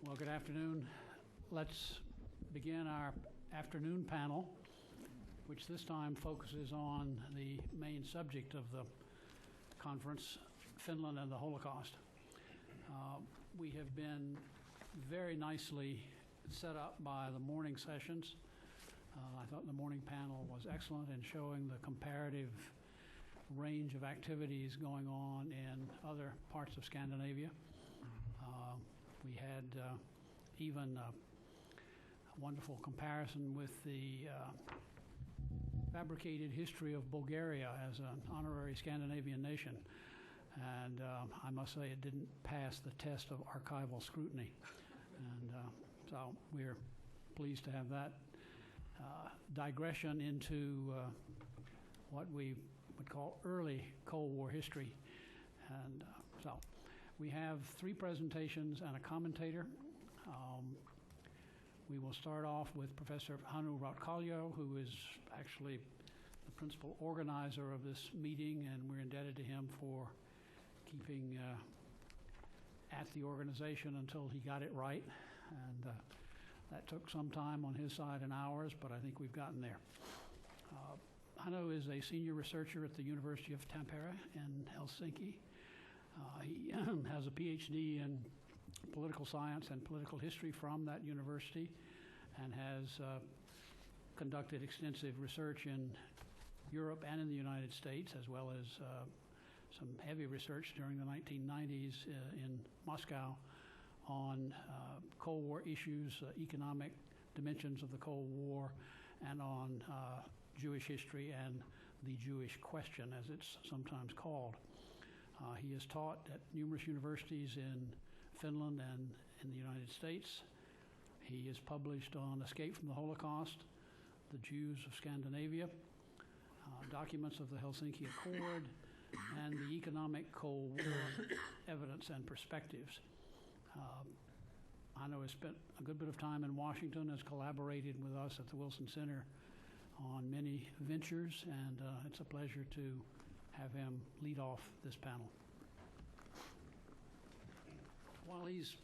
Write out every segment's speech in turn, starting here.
Well, good afternoon. Let's begin our afternoon panel, which this time focuses on the main subject of the conference, Finland and the Holocaust. We have been very nicely set up by the morning sessions. I thought the morning panel was excellent in showing the comparative range of activities going on in other parts of Scandinavia. We had even a wonderful comparison with the fabricated history of Bulgaria as an honorary Scandinavian nation. And I must say it didn't pass the test of archival scrutiny. And so we're pleased to have that digression into what we would call early Cold War history. And so we have three presentations and a commentator. We will start off with Professor Hannu Rautkalio, who is actually the principal organizer of this meeting, and we're indebted to him for keeping at the organization until he got it right. And that took some time on his side and ours, but I think we've gotten there. Hannu is a senior researcher at the University of Tampere in Helsinki. He has a PhD in political science and political history from that university and has conducted extensive research in Europe and in the United States, as well as some heavy research during the 1990s in Moscow on Cold War issues, economic dimensions of the Cold War, and on Jewish history and the Jewish question, as it's sometimes called. He has taught at numerous universities in Finland and in the United States. He is published on Escape from the Holocaust, The Jews of Scandinavia, Documents of the Helsinki Accord, and the Economic Cold War, Evidence and Perspectives. Hannu has spent a good bit of time in Washington, has collaborated with us at the Wilson Center on many ventures, and it's a pleasure to have him lead off this panel. While he's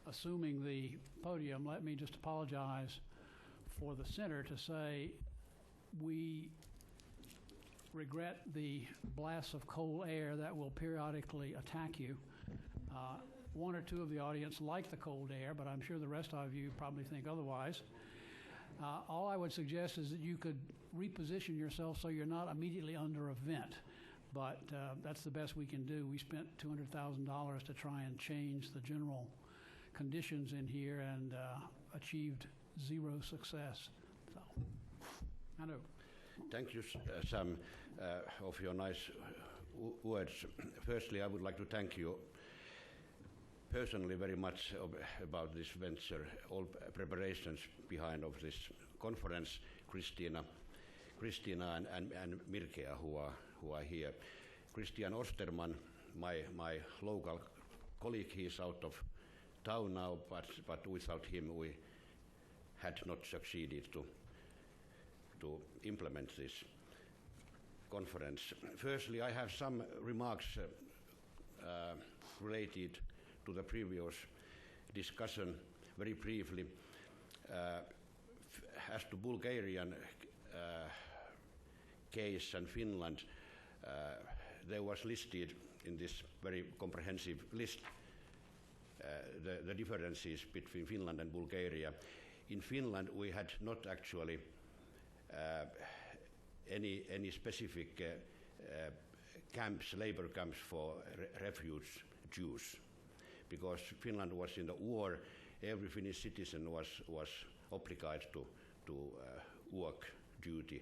assuming the podium, let me just apologize for the center to say we regret the blasts of cold air that will periodically attack you. One or two of the audience like the cold air, but I'm sure the rest of you probably think otherwise. All I would suggest is that you could reposition yourself so you're not immediately under a vent. But that's the best we can do. We spent $200,000 to try and change the general conditions in here and achieved zero success. So, Hannu. Thank you, Sam, of your nice words. Firstly, I would like to thank you personally very much about this venture, all preparations behind of this conference, Christina and Mirkea, who are here. Christian Osterman, my local colleague, he is out of town now, but without him we had not succeeded to implement this conference. Firstly, I have some remarks related to the previous discussion, very briefly. As to Bulgarian case and Finland, there was listed in this very comprehensive list the differences between Finland and Bulgaria. In Finland, we had not actually any specific camps, labor camps for refugee Jews, because Finland was in the war. Every Finnish citizen was obliged to work duty,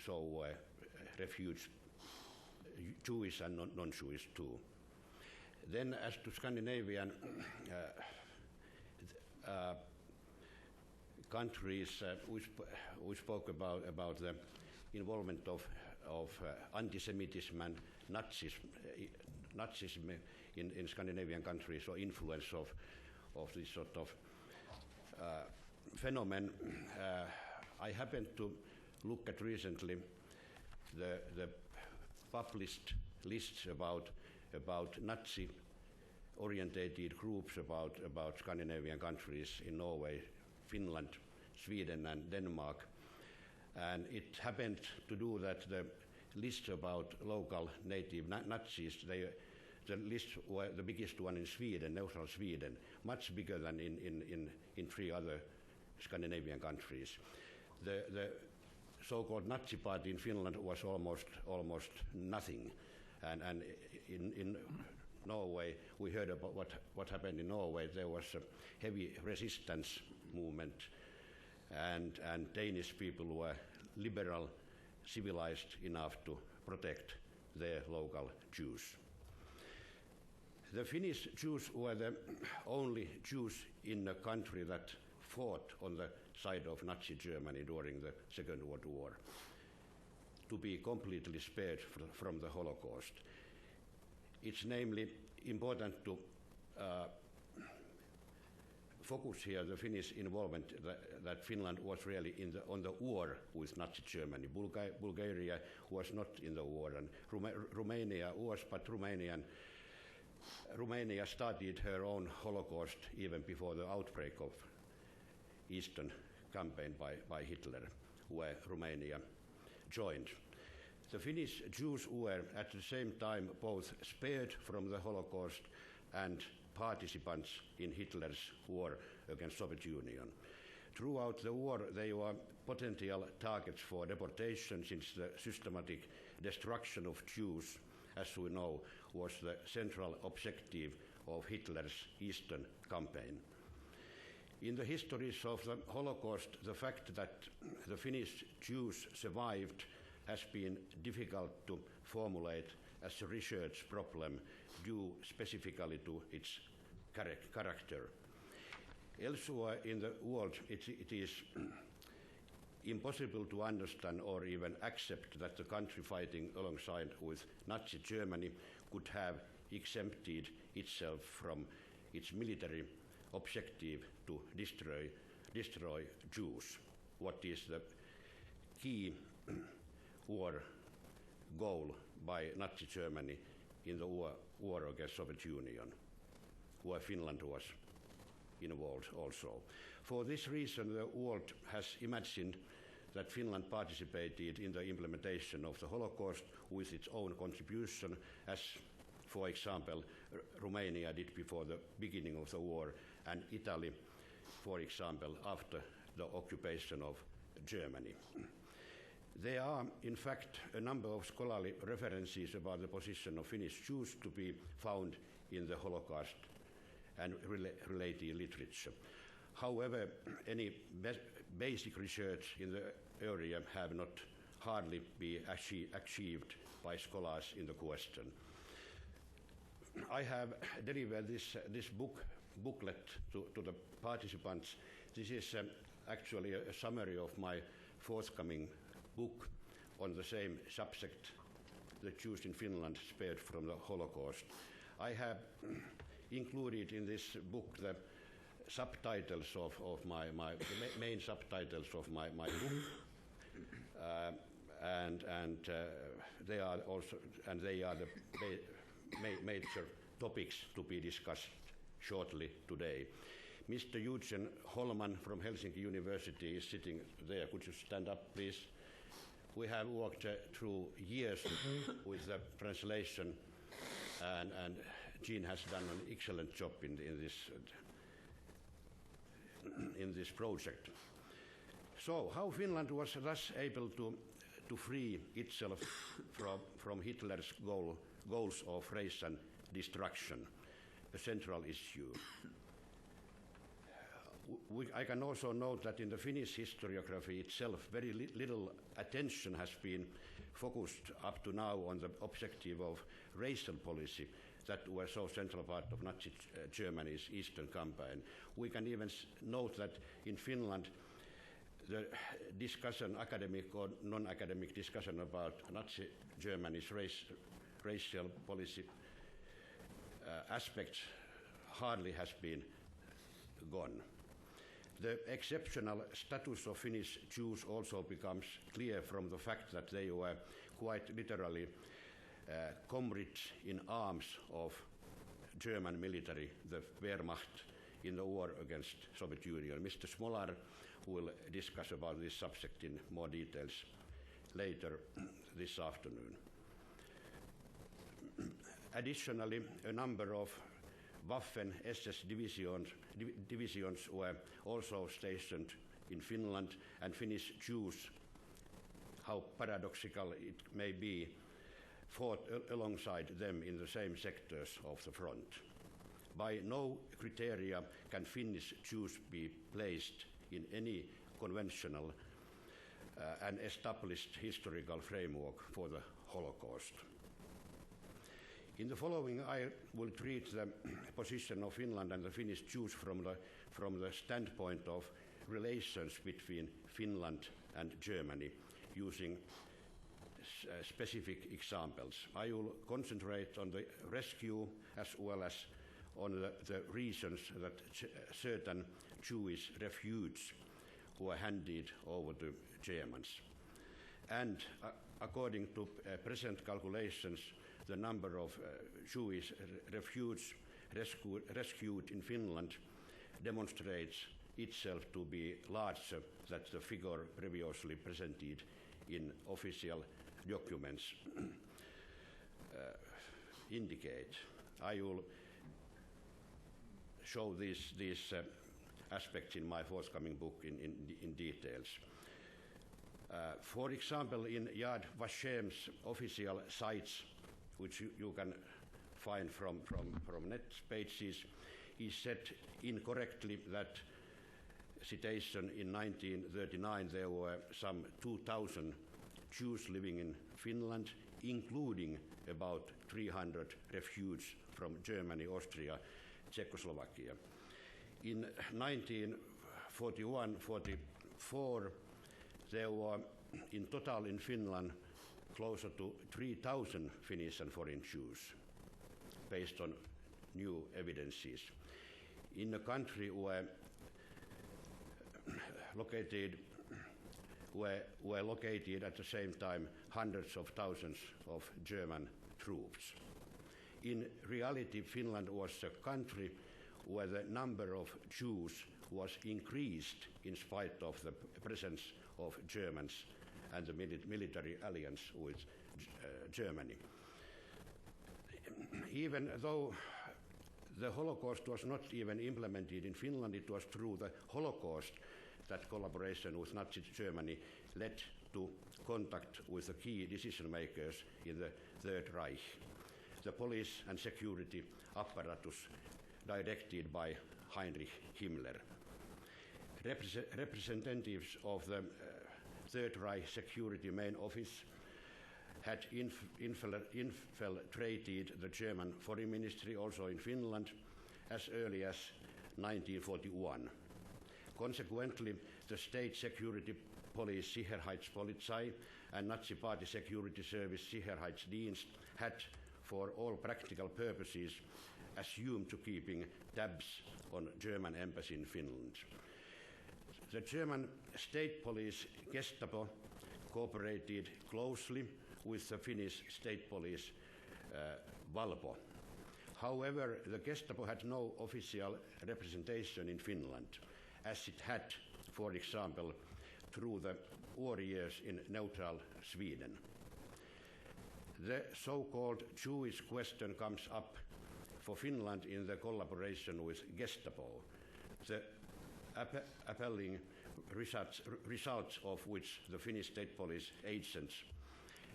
so refugee Jewish and non-Jewish too. Then, as to Scandinavian countries, we spoke about the involvement of anti-Semitism and Nazism in Scandinavian countries, or influence of this sort of phenomenon. I happened to look at recently the published lists about Nazi orientated groups about Scandinavian countries in Norway, Finland, Sweden and Denmark. And it happened to do that the list about local native Nazis, the list were the biggest one in Sweden, neutral Sweden, much bigger than in 3 other Scandinavian countries. The so-called Nazi party in Finland was almost nothing, and in Norway we heard about what happened in Norway. There was a heavy resistance movement, and Danish people were liberal, civilized enough to protect their local Jews. The Finnish Jews were the only Jews in the country that fought on the side of Nazi Germany during the Second World War, to be completely spared from the Holocaust. It's namely important to focus here the Finnish involvement that Finland was really on the war with Nazi Germany. Bulgaria was not in the war, and Romania was, but Romania started her own Holocaust even before the outbreak of Eastern campaign by Hitler, where Romania joined. The Finnish Jews were at the same time both spared from the Holocaust and participants in Hitler's war against Soviet Union. Throughout the war, they were potential targets for deportation, since the systematic destruction of Jews, as we know, was the central objective of Hitler's Eastern campaign. In the histories of the Holocaust, the fact that the Finnish Jews survived has been difficult to formulate as a research problem due specifically to its character. Elsewhere in the world, it is impossible to understand or even accept that the country fighting alongside with Nazi Germany could have exempted itself from its military objective to destroy Jews, what is the key war goal by Nazi Germany in the war against Soviet Union, where Finland was involved also. For this reason, the world has imagined that Finland participated in the implementation of the Holocaust with its own contribution, as, for example, Romania did before the beginning of the war, and Italy, for example, after the occupation of Germany. There are, in fact, a number of scholarly references about the position of Finnish Jews to be found in the Holocaust and related literature. However, any basic research in the area have not hardly been achieved by scholars in the question. I have delivered this booklet to the participants. This is actually a summary of my forthcoming book on the same subject, the Jews in Finland spared from the Holocaust. I have included in this book the subtitles of the main subtitles of my book, and they are the major topics to be discussed shortly today. Mr. Eugen Holman from Helsinki University is sitting there. Could you stand up, please? We have worked through years with the translation, and Jean has done an excellent job in this project. So, how Finland was thus able to free itself from Hitler's goals of race and destruction, a central issue. I can also note that in the Finnish historiography itself, very little attention has been focused up to now on the objective of racial policy that were so central part of Nazi Germany's Eastern campaign. We can even note that in Finland, the discussion, academic or non-academic discussion about Nazi Germany's racial policy aspects hardly has been gone. The exceptional status of Finnish Jews also becomes clear from the fact that they were quite literally comrades in arms of German military, the Wehrmacht, in the war against Soviet Union. Mr. Smolar will discuss about this subject in more details later this afternoon. Additionally, a number of Waffen-SS divisions were also stationed in Finland, and Finnish Jews, how paradoxical it may be, fought alongside them in the same sectors of the front. By no criteria can Finnish Jews be placed in any conventional and established historical framework for the Holocaust. In the following, I will treat the position of Finland and the Finnish Jews from the standpoint of relations between Finland and Germany, using specific examples. I will concentrate on the rescue as well as on the reasons that certain Jewish refugees were handed over to Germans. And according to present calculations, the number of Jewish refugees rescued in Finland demonstrates itself to be larger than the figure previously presented in official documents indicate. I will show these aspects in my forthcoming book in details. For example, in Yad Vashem's official sites, which you can find from net pages, he said incorrectly that, citation, in 1939 there were some 2,000 Jews living in Finland, including about 300 refugees from Germany, Austria, Czechoslovakia. In 1941-44, there were in total in Finland closer to 3,000 Finnish and foreign Jews, based on new evidences. In a country where were located at the same time hundreds of thousands of German troops. In reality, Finland was a country where the number of Jews was increased in spite of the presence of Germans and the military alliance with Germany. Even though the Holocaust was not even implemented in Finland, it was through the Holocaust that collaboration with Nazi Germany led to contact with the key decision makers in the Third Reich, the police and security apparatus directed by Heinrich Himmler. Representatives of the Third Reich Security Main Office had infiltrated the German Foreign Ministry also in Finland as early as 1941. Consequently, the state security police Sicherheitspolizei and Nazi Party security service Sicherheitsdienst had, for all practical purposes, assumed to keeping tabs on German embassy in Finland. The German state police Gestapo cooperated closely with the Finnish state police Valpo. However, the Gestapo had no official representation in Finland, as it had, for example, through the war years in neutral Sweden. The so-called Jewish question comes up for Finland in the collaboration with Gestapo, the appalling results of which the Finnish state police agents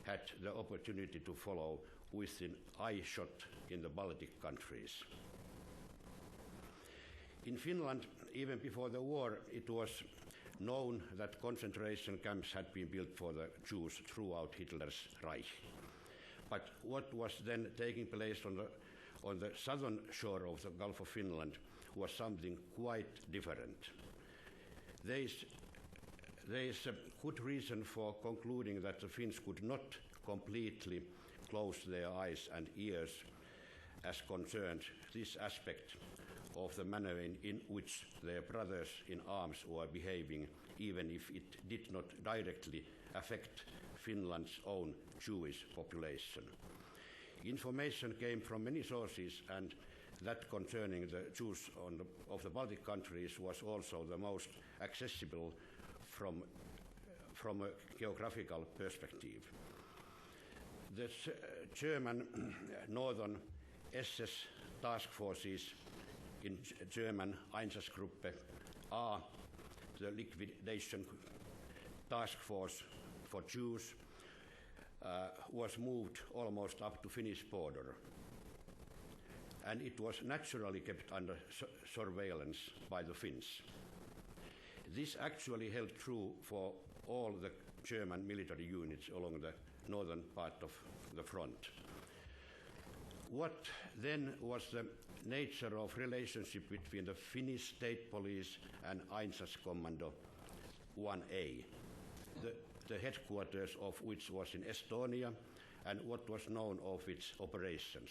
had the opportunity to follow within eye-shot in the Baltic countries. In Finland, even before the war, it was known that concentration camps had been built for the Jews throughout Hitler's Reich. But what was then taking place on the southern shore of the Gulf of Finland was something quite different. There is a good reason for concluding that the Finns could not completely close their eyes and ears as concerned this aspect of the manner in which their brothers in arms were behaving, even if it did not directly affect Finland's own Jewish population. Information came from many sources, and that concerning the Jews of the Baltic countries was also the most accessible from a geographical perspective. The German northern SS task forces, in German Einsatzgruppe A, the liquidation task force for Jews, was moved almost up to Finnish border, and it was naturally kept under surveillance by the Finns. This actually held true for all the German military units along the northern part of the front. What then was the nature of relationship between the Finnish state police and Einsatzkommando 1A, the headquarters of which was in Estonia, and what was known of its operations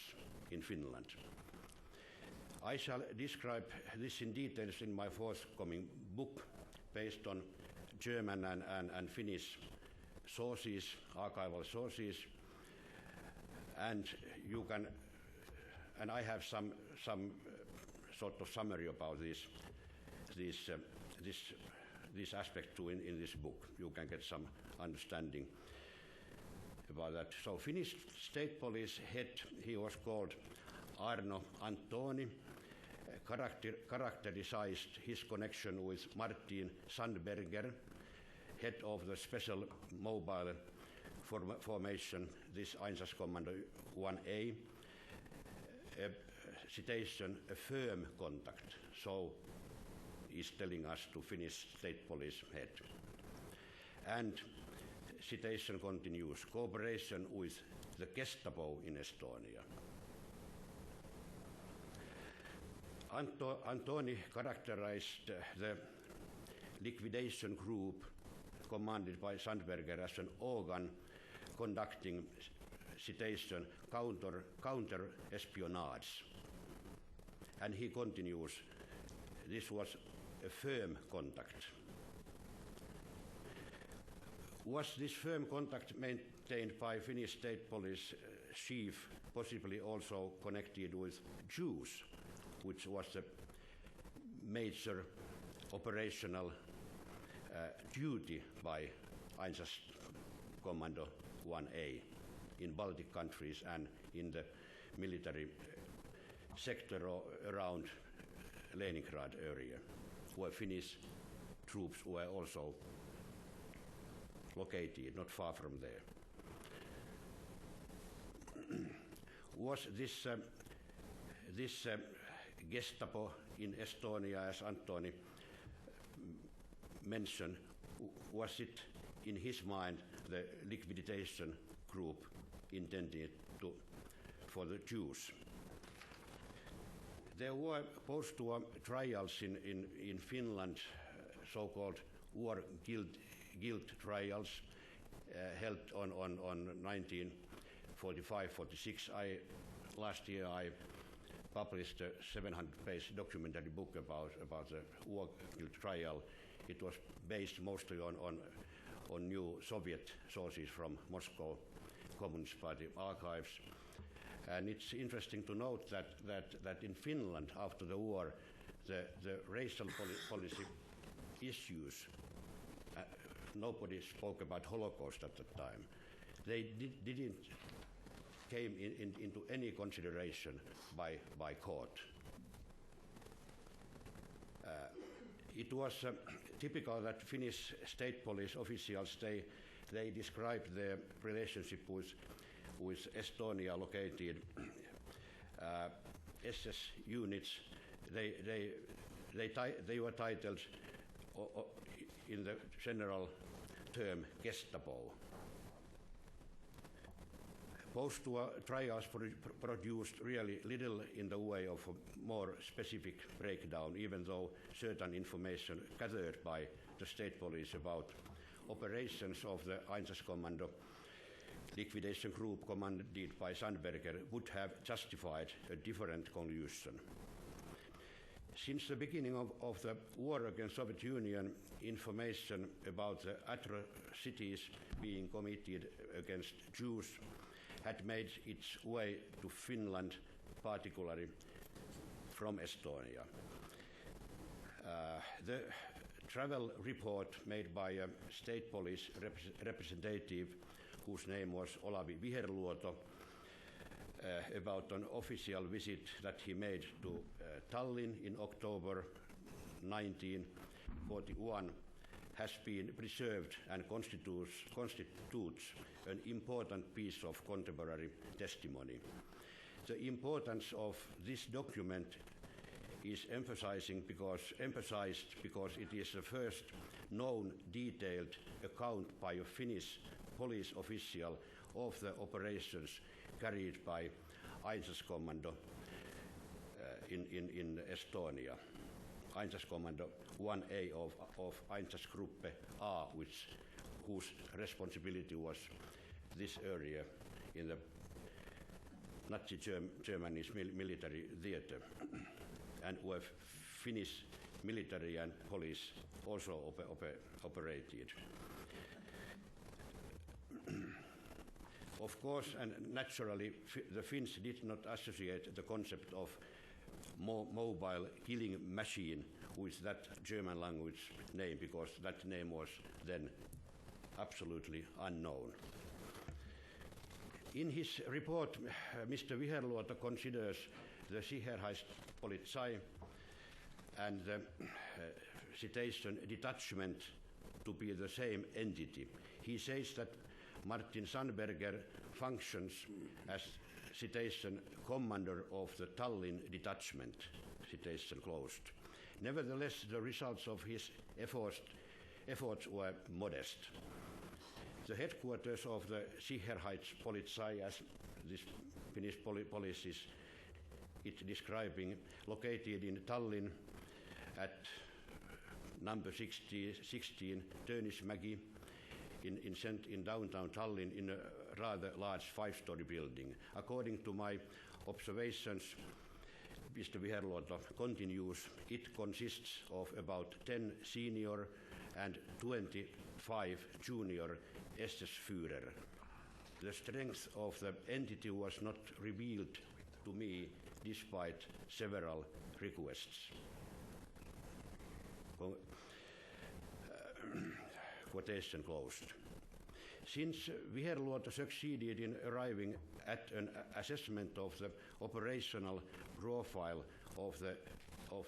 in Finland? I shall describe this in details in my forthcoming book, based on German and Finnish sources, archival sources, and you can, and I have some sort of summary about this aspect too in this book. You can get some understanding about that. So Finnish state police head, he was called Arno Antoni, characterized his connection with Martin Sandberger, head of the special mobile formation, this Einsatzkommando 1A, citation, a firm contact, so is telling us to Finnish state police head. And citation continues, cooperation with the Gestapo in Estonia. Antoni characterized the liquidation group commanded by Sandberger as an organ conducting, citation, counter-espionage. And he continues, this was a firm contact. Was this firm contact maintained by Finnish state police chief possibly also connected with Jews, which was a major operational duty by Einsatzkommando 1A in Baltic countries and in the military sector around Leningrad area, where Finnish troops were also located, not far from there. Was this Gestapo in Estonia, as Antoni mentioned, was it in his mind the liquidation group intended for the Jews? There were post-war trials in Finland, so-called war guilt trials, held on 1945-46. Last year I published a 700-page documentary book about the war guilt trial. It was based mostly on new Soviet sources from Moscow Communist Party archives. And it's interesting to note that in Finland, after the war, the racial policy issues, nobody spoke about Holocaust at the time. They didn't came into any consideration by court. It was typical that Finnish state police officials, they described their relationship with Estonia located SS units. They were titled in the general term Gestapo. Post-war trials produced really little in the way of a more specific breakdown, even though certain information gathered by the state police about operations of the Einsatzkommando liquidation group commanded by Sandberger would have justified a different conclusion. Since the beginning of the war against Soviet Union, information about the atrocities being committed against Jews had made its way to Finland, particularly from Estonia. The travel report made by a state police representative whose name was Olavi Viherluoto about an official visit that he made to Tallinn in October 1941 has been preserved and constitutes an important piece of contemporary testimony. The importance of this document is emphasized because it is the first known detailed account by a Finnish police official of the operations carried by Einsatzkommando in Estonia. Einsatzkommando 1A of Einsatzgruppe A, whose responsibility was this area in the Nazi Germany's military theater, and where Finnish military and police also operated. Of course, and naturally, the Finns did not associate the concept of mobile killing machine with that German language name, because that name was then absolutely unknown. In his report, Mr. Viherluoto considers the Sicherheitspolizei and the citation detachment to be the same entity. He says that Martin Sandberger functions as citation commander of the Tallinn detachment, citation closed. Nevertheless, the results of his efforts were modest. The headquarters of the Sicherheitspolizei, as this Finnish police is describing, located in Tallinn at number 16 Tönismäki in downtown Tallinn in a rather large 5-story building. According to my observations, Mr. Viherluoto continues, it consists of about 10 senior and 25 junior SS-Führer. The strength of the entity was not revealed to me despite several requests. Quotation closed. Since Viherluoto succeeded in arriving at an assessment of the operational profile of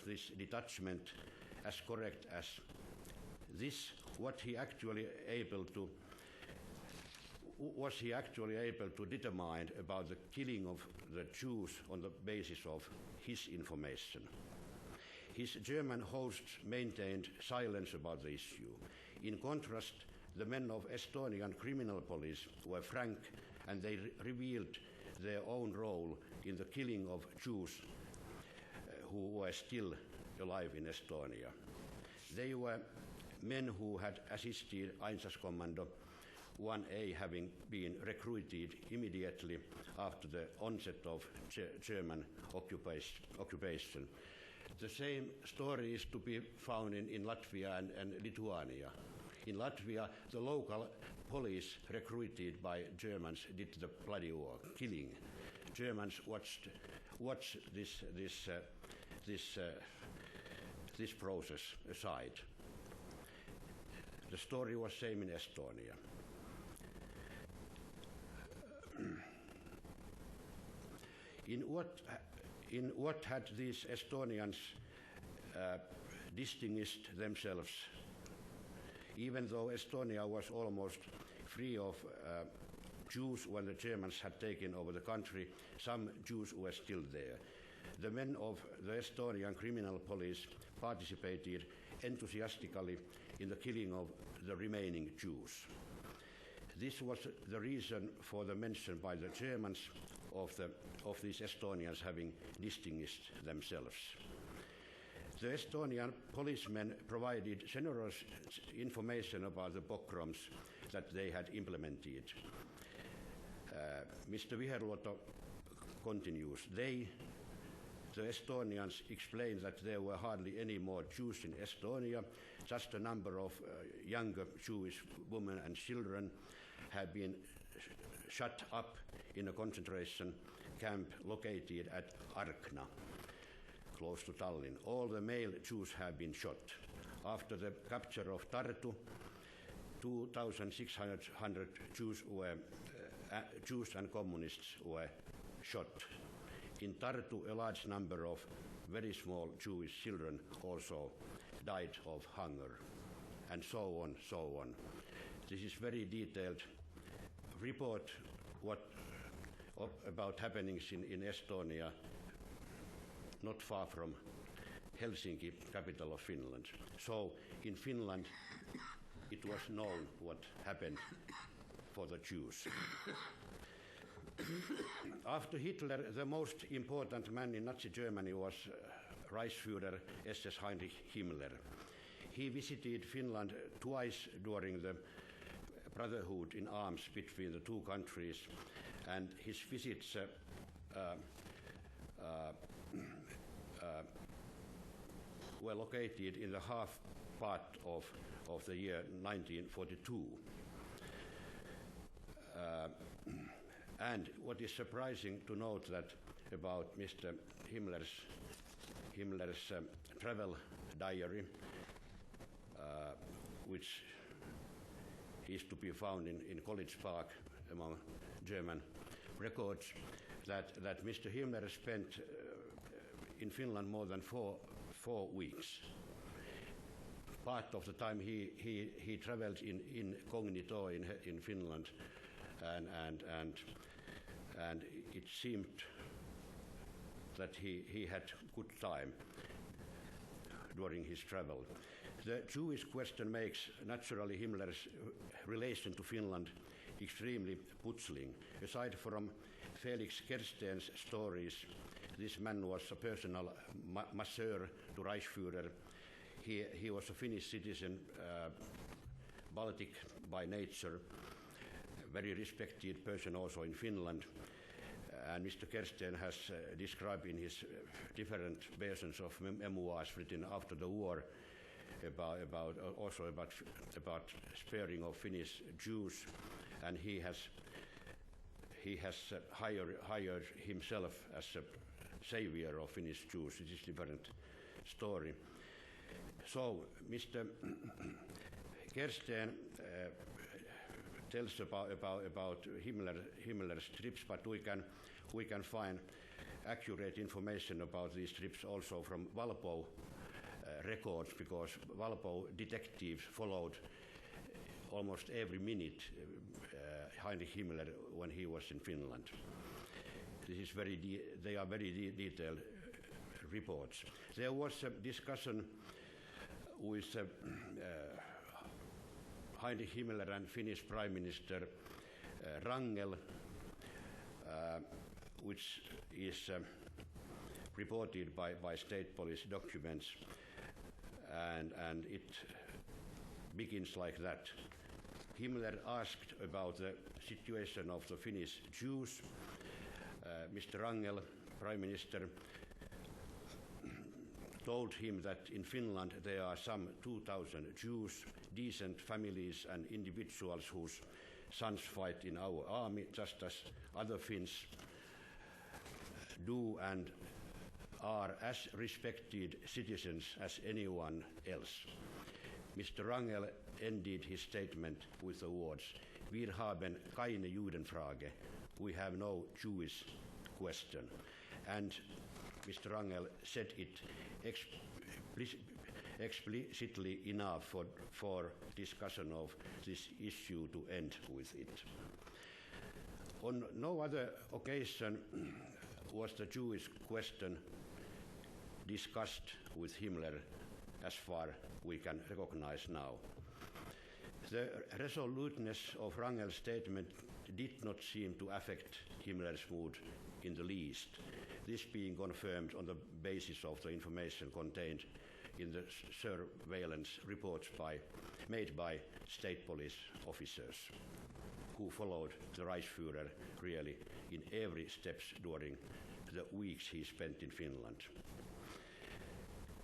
this detachment as correct as this, was he actually able to determine about the killing of the Jews on the basis of his information? His German hosts maintained silence about the issue. In contrast, the men of Estonian criminal police were frank, and they revealed their own role in the killing of Jews who were still alive in Estonia. They were men who had assisted Einsatzkommando 1A, having been recruited immediately after the onset of German occupation. The same story is to be found in Latvia and Lithuania. In Latvia, the local police recruited by Germans did the bloody war, killing. Germans watched this process aside. The story was same in Estonia. In what had these Estonians distinguished themselves? Even though Estonia was almost free of Jews when the Germans had taken over the country, some Jews were still there. The men of the Estonian criminal police participated enthusiastically in the killing of the remaining Jews. This was the reason for the mention by the Germans of these Estonians having distinguished themselves. The Estonian policemen provided generous information about the pogroms that they had implemented. Mr. Viherluoto continues. The Estonians explained that there were hardly any more Jews in Estonia. Just a number of younger Jewish women and children had been shut up in a concentration camp located at Arkna. close to Tallinn. All the male Jews have been shot. After the capture of Tartu, 2,600 Jews and communists were shot. In Tartu, a large number of very small Jewish children also died of hunger, and so on, so on. This is very detailed report about happenings in Estonia, not far from Helsinki, capital of Finland. So in Finland, it was known what happened for the Jews. After Hitler, the most important man in Nazi Germany was Reichsführer SS Heinrich Himmler. He visited Finland twice during the brotherhood in arms between the two countries, and his visits were located in the half part of the year 1942. And what is surprising to note that about Mr. Himmler's travel diary, which is to be found in College Park among German records, that Mr. Himmler spent in Finland more than four weeks. Part of the time he traveled incognito in Finland, and it seemed that he had good time during his travel. The Jewish question makes naturally Himmler's relation to Finland extremely puzzling. Aside from Felix Kersten's stories, this man was a personal masseur to Reichsführer. He was a Finnish citizen, Baltic by nature, a very respected person also in Finland. And Mr. Kersten has described in his different versions of memoirs written after the war about sparing of Finnish Jews, and he has hired himself as a savior of Finnish Jews. It is a different story. So Mr. Kersten tells about Himmler's trips, but we can find accurate information about these trips also from Valpo records, because Valpo detectives followed almost every minute Heinrich Himmler when he was in Finland. This is they are very detailed reports. There was a discussion with Heinrich Himmler and Finnish Prime Minister Wrangel, which is reported by state police documents, and it begins like that. Himmler asked about the situation of the Finnish Jews. Mr. Wrangel, Prime Minister, told him that in Finland there are some 2,000 Jews, decent families and individuals whose sons fight in our army, just as other Finns do, and are as respected citizens as anyone else. Mr. Wrangel ended his statement with the words, "Wir haben keine Judenfrage," we have no Jewish question. And Mr. Wrangel said it explicitly enough for discussion of this issue to end with it. On no other occasion was the Jewish question discussed with Himmler as far we can recognize now. The resoluteness of Wrangel's statement did not seem to affect Himmler's mood in the least, this being confirmed on the basis of the information contained in the surveillance reports made by state police officers who followed the Reichsführer really in every steps during the weeks he spent in Finland.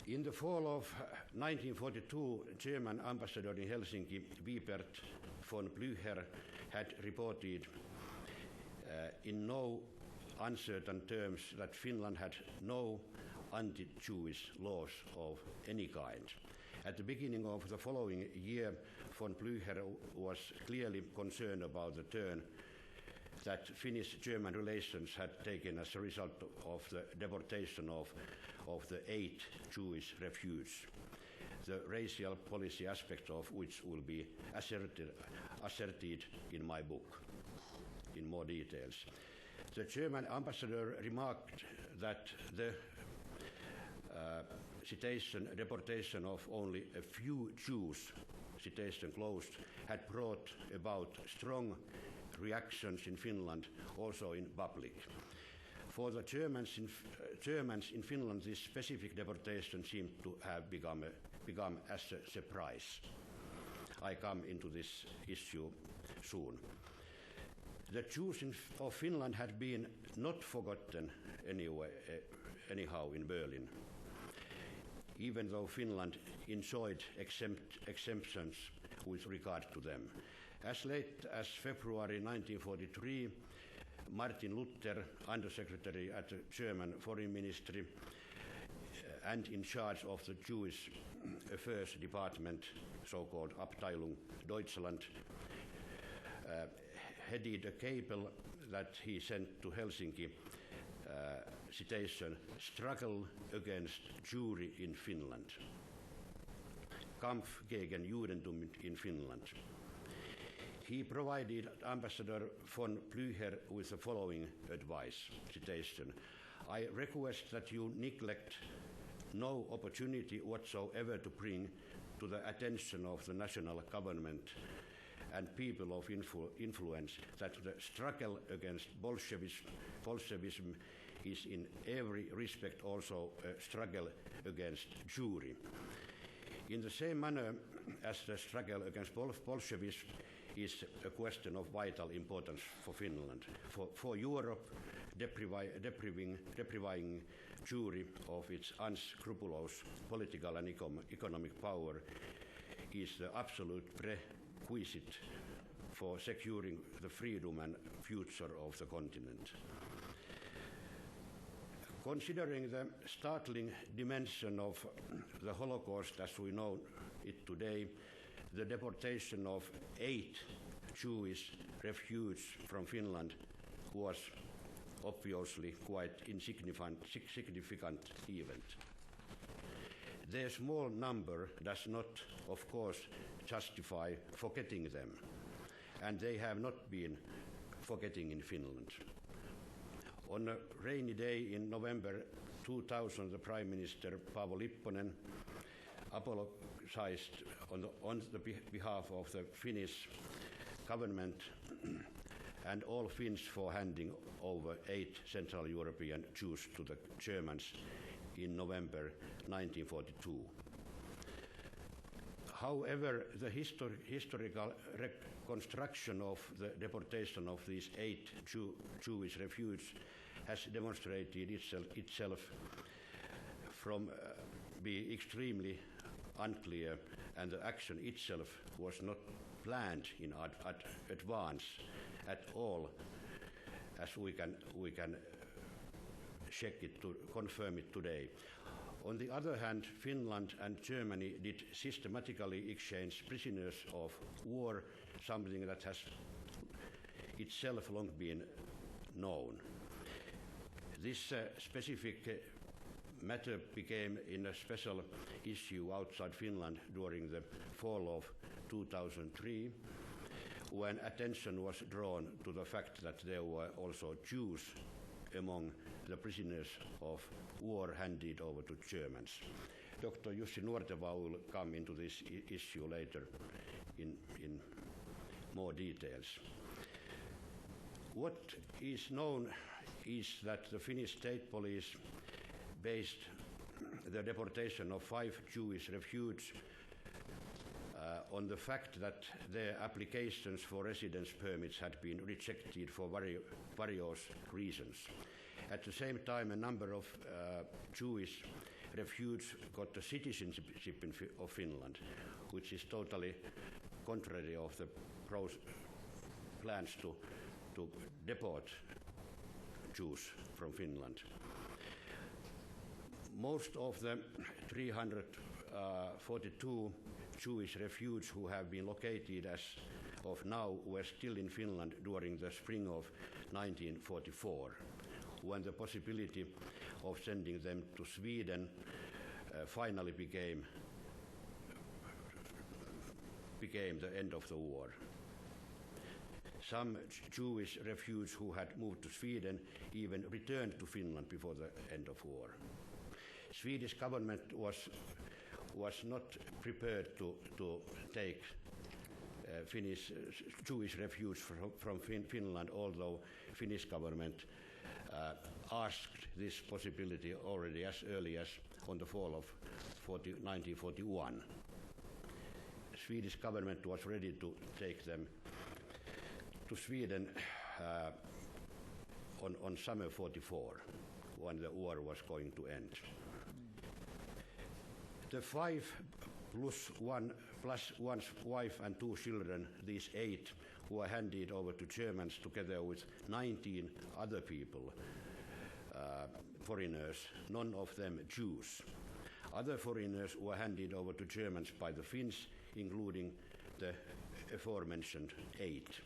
In the fall of 1942, German ambassador in Helsinki, Wiebert von Blücher, had reported in no uncertain terms that Finland had no anti-Jewish laws of any kind. At the beginning of the following year, von Blücher was clearly concerned about the turn that Finnish-German relations had taken as a result of the deportation of the 8 Jewish refugees, the racial policy aspect of which will be asserted in my book in more details. The German ambassador remarked that the deportation of only a few Jews, citation closed, had brought about strong reactions in Finland, also in public. For the Germans in Finland, this specific deportation seemed to have become as a surprise. I come into this issue soon. The Jews of Finland had been not forgotten anyhow in Berlin, even though Finland enjoyed exemptions with regard to them. As late as February 1943, Martin Luther, Undersecretary at the German Foreign Ministry and in charge of the Jewish Affairs Department, so-called Abteilung Deutschland, headed a cable that he sent to Helsinki, citation, Struggle Against Jewry in Finland, Kampf gegen Judentum in Finland. He provided Ambassador von Blücher with the following advice, citation, I request that you neglect no opportunity whatsoever to bring to the attention of the national government and people of influence that the struggle against Bolshevism is in every respect also a struggle against Jewry. In the same manner as the struggle against Bolshevism is a question of vital importance for Finland. For Europe, depriving Jewry of its unscrupulous political and economic power is the absolute prerequisite for securing the freedom and future of the continent. Considering the startling dimension of the Holocaust as we know it today, the deportation of 8 Jewish refugees from Finland was obviously quite insignificant event. Their small number does not, of course, justify forgetting them, and they have not been forgetting in Finland. On a rainy day in November 2000, the Prime Minister Paavo Lipponen apologized on the behalf of the Finnish government and all Finns for handing over 8 Central European Jews to the Germans in November 1942. However, the historical reconstruction of the deportation of these 8 Jewish refugees has demonstrated itself from being extremely unclear, and the action itself was not planned in advance at all, as we can check it to confirm it today. On the other hand, Finland and Germany did systematically exchange prisoners of war, something that has itself long been known. This specific matter became in a special issue outside Finland during the fall of 2003, when attention was drawn to the fact that there were also Jews among the prisoners of war handed over to Germans. Dr. Jussi Nuorteva will come into this issue later in more details. What is known is that the Finnish state police based the deportation of 5 Jewish refugees on the fact that their applications for residence permits had been rejected for various reasons. At the same time, a number of Jewish refugees got the citizenship of Finland, which is totally contrary of the plans to deport Jews from Finland. Most of the 342 Jewish refugees who have been located as of now were still in Finland during the spring of 1944, when the possibility of sending them to Sweden finally became the end of the war. Some Jewish refugees who had moved to Sweden even returned to Finland before the end of war. Swedish government was not prepared to take Finnish Jewish refugees from Finland, although Finnish government asked this possibility already as early as on the fall of 1941. Swedish government was ready to take them to Sweden on summer 44, when the war was going to end. The 5 plus one's wife and 2 children, these 8 who were handed over to Germans together with 19 other people, foreigners, none of them Jews. Other foreigners were handed over to Germans by the Finns, including the aforementioned 8.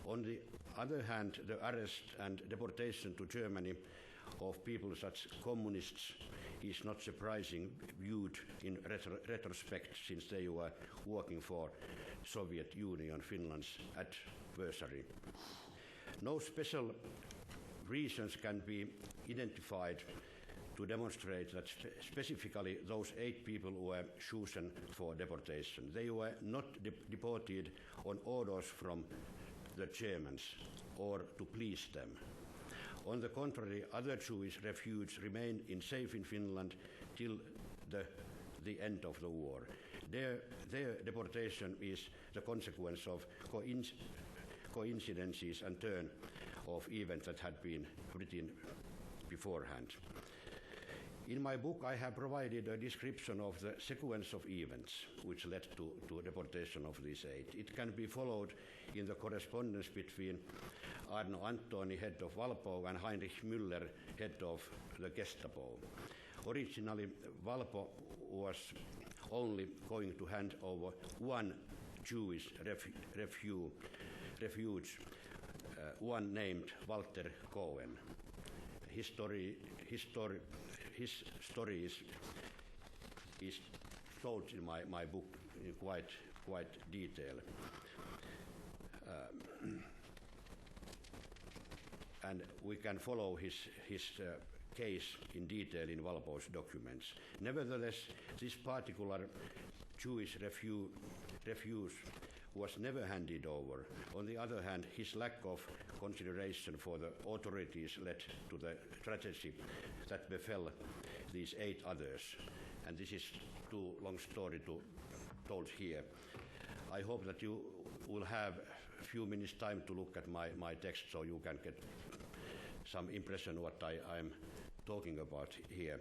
On the other hand, the arrest and deportation to Germany of people such as communists is not surprising, viewed in retrospect, since they were working for Soviet Union, Finland's adversary. No special reasons can be identified to demonstrate that specifically those 8 people were chosen for deportation. They were not deported on orders from the Germans or to please them. On the contrary, other Jewish refugees remained safe in Finland till the end of the war. Their deportation is the consequence of coincidences and turn of events that had been written beforehand. In my book, I have provided a description of the sequence of events which led to deportation of these 8. It can be followed in the correspondence between Arno Antoni, head of Valpo, and Heinrich Müller, head of the Gestapo. Originally, Valpo was only going to hand over 1 Jewish refuge, one named Walter Cohen. His story is told in my book in quite detail. And we can follow his case in detail in Valpo's documents. Nevertheless, this particular Jewish refuge was never handed over. On the other hand, his lack of consideration for the authorities led to the tragedy that befell these 8 others. And this is too long story told here. I hope that you will have a few minutes time to look at my text, so you can get some impression what I'm talking about here.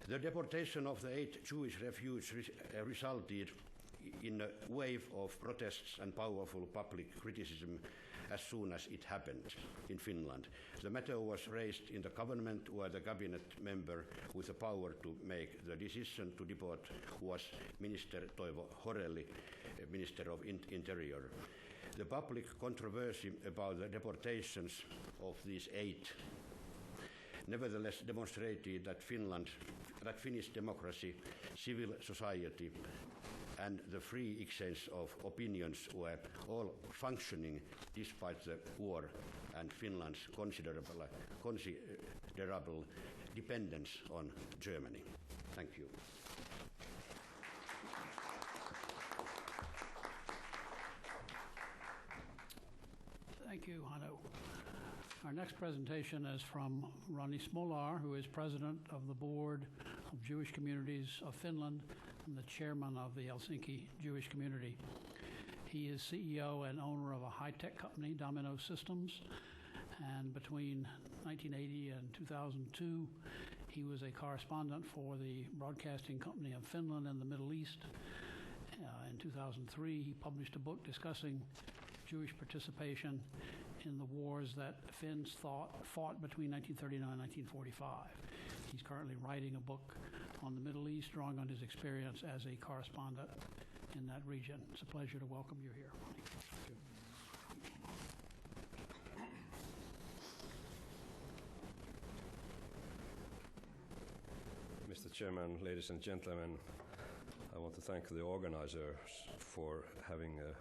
The deportation of the 8 Jewish refugees resulted in a wave of protests and powerful public criticism as soon as it happened in Finland. The matter was raised in the government, where the cabinet member with the power to make the decision to deport was Minister Toivo Horelli, Minister of Interior. The public controversy about the deportations of these 8 nevertheless demonstrated that Finnish democracy, civil society, and the free exchange of opinions were all functioning despite the war and Finland's considerable dependence on Germany. Thank you. Thank you, Hannu. Our next presentation is from Ronnie Smolar, who is president of the Board of Jewish Communities of Finland and the chairman of the Helsinki Jewish Community. He is CEO and owner of a high-tech company, Domino Systems, and between 1980 and 2002, he was a correspondent for the Broadcasting Company of Finland and the Middle East. In 2003, he published a book discussing Jewish participation in the wars that Finns fought between 1939 and 1945. He's currently writing a book on the Middle East, drawing on his experience as a correspondent in that region. It's a pleasure to welcome you here, Ronnie. Mr. Chairman, ladies and gentlemen, I want to thank the organizers for having a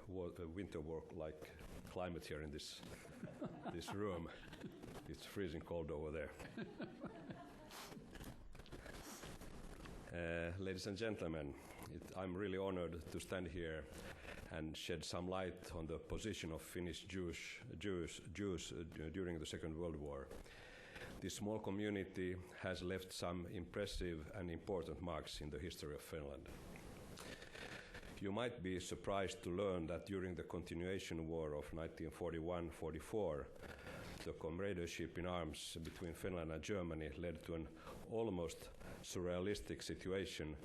winter work-like climate here in this room. It's freezing cold over there. Ladies and gentlemen, I'm really honored to stand here and shed some light on the position of Finnish Jews during the Second World War. This small community has left some impressive and important marks in the history of Finland. You might be surprised to learn that during the continuation war of 1941-44, the comradeship in arms between Finland and Germany led to an almost surrealistic situation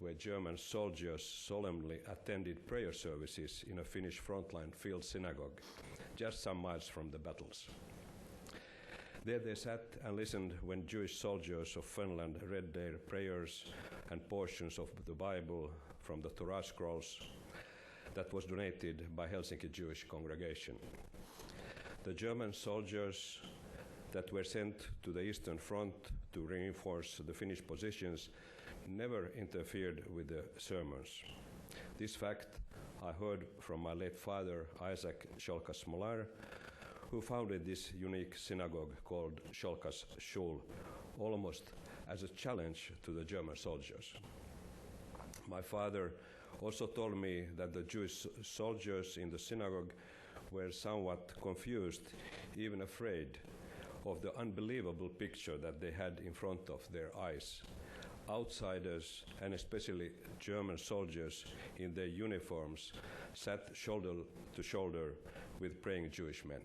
where German soldiers solemnly attended prayer services in a Finnish frontline field synagogue, just some miles from the battles. There they sat and listened when Jewish soldiers of Finland read their prayers and portions of the Bible from the Torah scrolls that was donated by Helsinki Jewish congregation. The German soldiers that were sent to the Eastern Front to reinforce the Finnish positions never interfered with the sermons. This fact I heard from my late father, Isaac Scholkas Molar, who founded this unique synagogue called Scholkas Shul, almost as a challenge to the German soldiers. My father also told me that the Jewish soldiers in the synagogue were somewhat confused, even afraid, of the unbelievable picture that they had in front of their eyes. Outsiders, and especially German soldiers in their uniforms, sat shoulder to shoulder with praying Jewish men.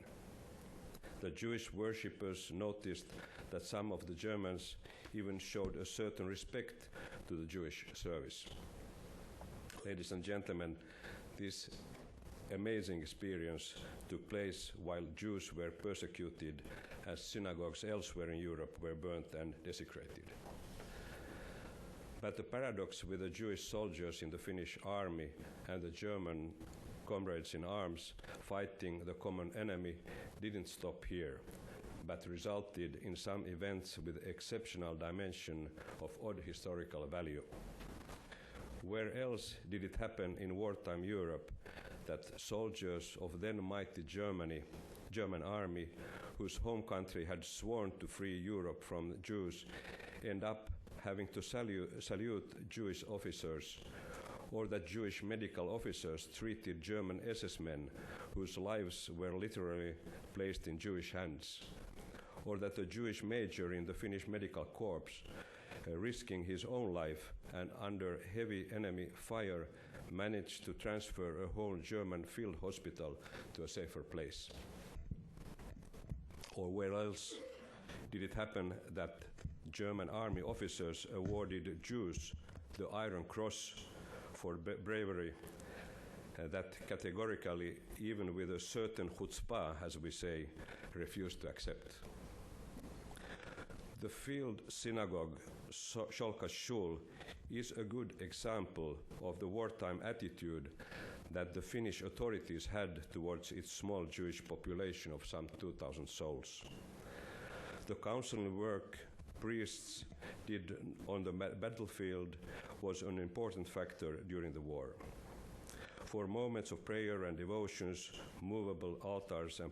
The Jewish worshippers noticed that some of the Germans even showed a certain respect to the Jewish service. Ladies and gentlemen, this amazing experience took place while Jews were persecuted as synagogues elsewhere in Europe were burnt and desecrated. But the paradox with the Jewish soldiers in the Finnish army and the German comrades in arms fighting the common enemy didn't stop here, but resulted in some events with exceptional dimension of odd historical value. Where else did it happen in wartime Europe that soldiers of then mighty German army, whose home country had sworn to free Europe from Jews, end up having to salute Jewish officers, or that Jewish medical officers treated German SS men whose lives were literally placed in Jewish hands, or that a Jewish major in the Finnish Medical Corps, risking his own life and under heavy enemy fire, managed to transfer a whole German field hospital to a safer place. Or where else did it happen that German army officers awarded Jews the Iron Cross for bravery that categorically, even with a certain chutzpah, as we say, refused to accept? The field synagogue, Scholkas Shul, is a good example of the wartime attitude that the Finnish authorities had towards its small Jewish population of some 2,000 souls. The counseling work priests did on the battlefield was an important factor during the war. For moments of prayer and devotions, movable altars and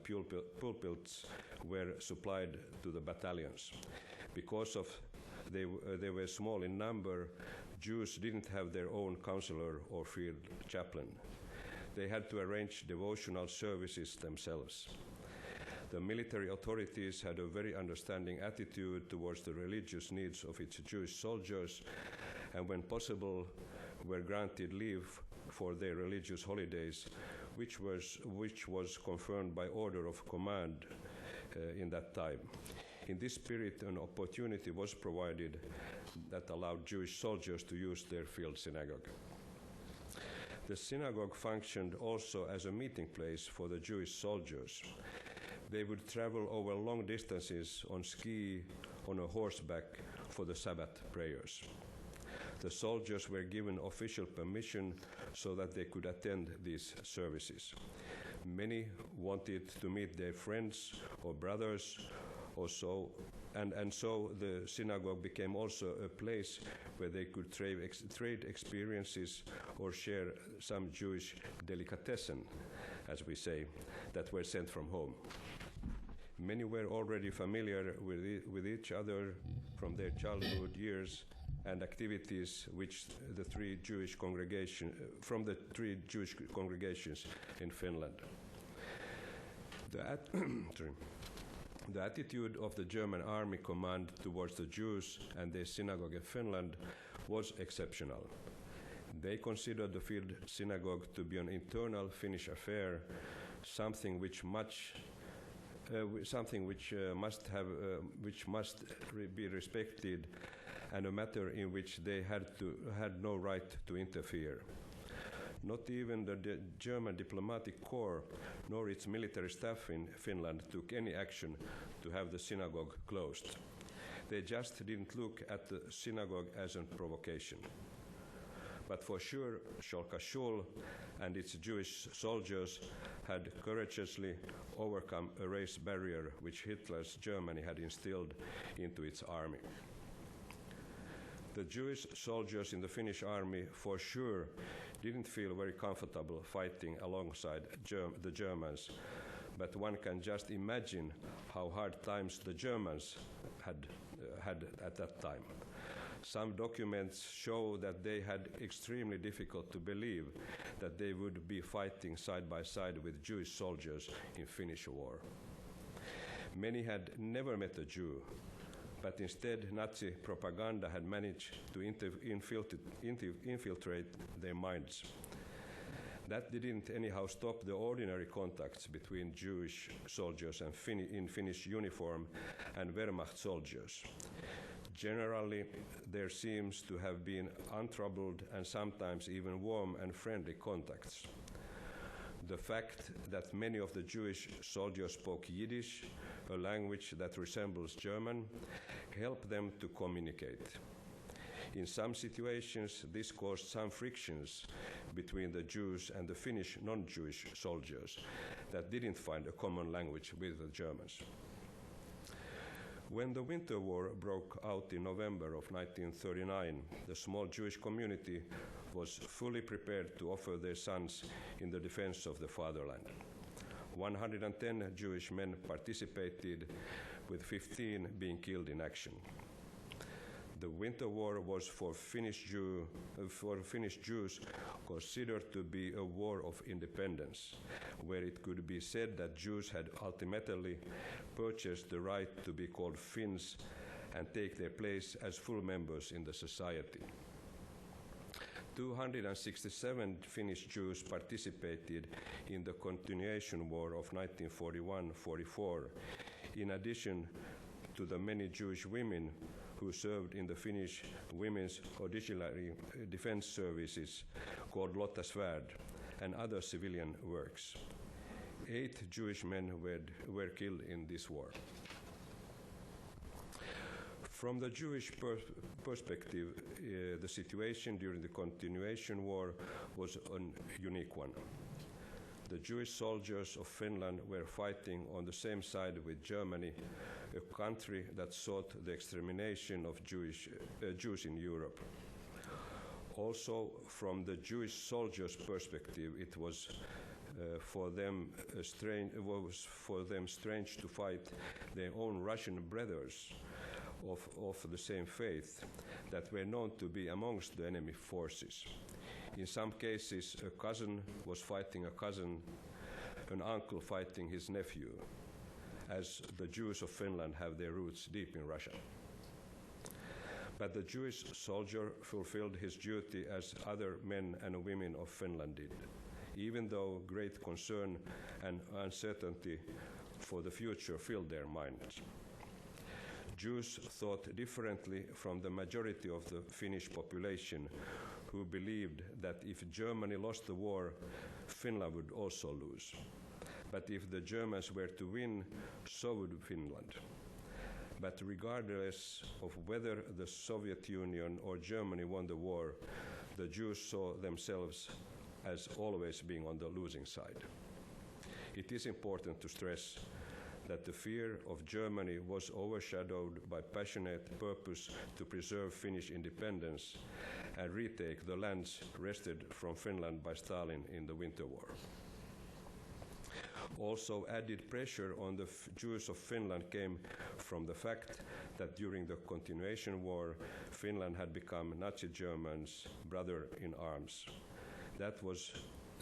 pulpits were supplied to the battalions. Because of they were small in number, Jews didn't have their own counselor or field chaplain. They had to arrange devotional services themselves. The military authorities had a very understanding attitude towards the religious needs of its Jewish soldiers, and when possible, were granted leave for their religious holidays, which was confirmed by order of command in that time. In this spirit, an opportunity was provided that allowed Jewish soldiers to use their field synagogue. The synagogue functioned also as a meeting place for the Jewish soldiers. They would travel over long distances on ski, on a horseback, for the Sabbath prayers. The soldiers were given official permission so that they could attend these services. Many wanted to meet their friends or brothers or so, and so the synagogue became also a place where they could trade experiences or share some Jewish delicatessen, as we say, that were sent from home. Many were already familiar with each other from their childhood years and activities which the three Jewish congregations in Finland. The attitude of the German army command towards the Jews and their synagogue in Finland was exceptional. They considered the field synagogue to be an internal Finnish affair, something which must be respected, and a matter in which they had no right to interfere. Not even the German diplomatic corps nor its military staff in Finland took any action to have the synagogue closed. They just didn't look at the synagogue as a provocation. But for sure, Scholka Schul and its Jewish soldiers had courageously overcome a race barrier which Hitler's Germany had instilled into its army. The Jewish soldiers in the Finnish army for sure didn't feel very comfortable fighting alongside the Germans, but one can just imagine how hard times the Germans had at that time. Some documents show that they had extremely difficult to believe that they would be fighting side by side with Jewish soldiers in Finnish war. Many had never met a Jew, but instead Nazi propaganda had managed to infiltrate their minds. That didn't anyhow stop the ordinary contacts between Jewish soldiers and in Finnish uniform and Wehrmacht soldiers. Generally, there seems to have been untroubled and sometimes even warm and friendly contacts. The fact that many of the Jewish soldiers spoke Yiddish, a language that resembles German, helped them to communicate. In some situations, this caused some frictions between the Jews and the Finnish non-Jewish soldiers that didn't find a common language with the Germans. When the Winter War broke out in November of 1939, the small Jewish community was fully prepared to offer their sons in the defense of the fatherland. 110 Jewish men participated, with 15 being killed in action. The Winter War was for Finnish Jews considered to be a war of independence, where it could be said that Jews had ultimately purchased the right to be called Finns and take their place as full members in the society. 267 Finnish Jews participated in the Continuation War of 1941-44, in addition to the many Jewish women who served in the Finnish Women's Auxiliary Defense Services called Lotta Svärd and other civilian works. 8 Jewish men were killed in this war. From the Jewish perspective, the situation during the Continuation War was a unique one. The Jewish soldiers of Finland were fighting on the same side with Germany, a country that sought the extermination of Jews in Europe. Also, from the Jewish soldiers' perspective, it was for them strange to fight their own Russian brothers of the same faith that were known to be amongst the enemy forces. In some cases, a cousin was fighting a cousin, an uncle fighting his nephew, as the Jews of Finland have their roots deep in Russia. But the Jewish soldier fulfilled his duty as other men and women of Finland did, even though great concern and uncertainty for the future filled their minds. Jews thought differently from the majority of the Finnish population, who believed that if Germany lost the war, Finland would also lose. But if the Germans were to win, so would Finland. But regardless of whether the Soviet Union or Germany won the war, the Jews saw themselves as always being on the losing side. It is important to stress that the fear of Germany was overshadowed by passionate purpose to preserve Finnish independence and retake the lands wrested from Finland by Stalin in the Winter War. Also, added pressure on the Jews of Finland came from the fact that during the continuation war, Finland had become Nazi Germany's brother in arms. That was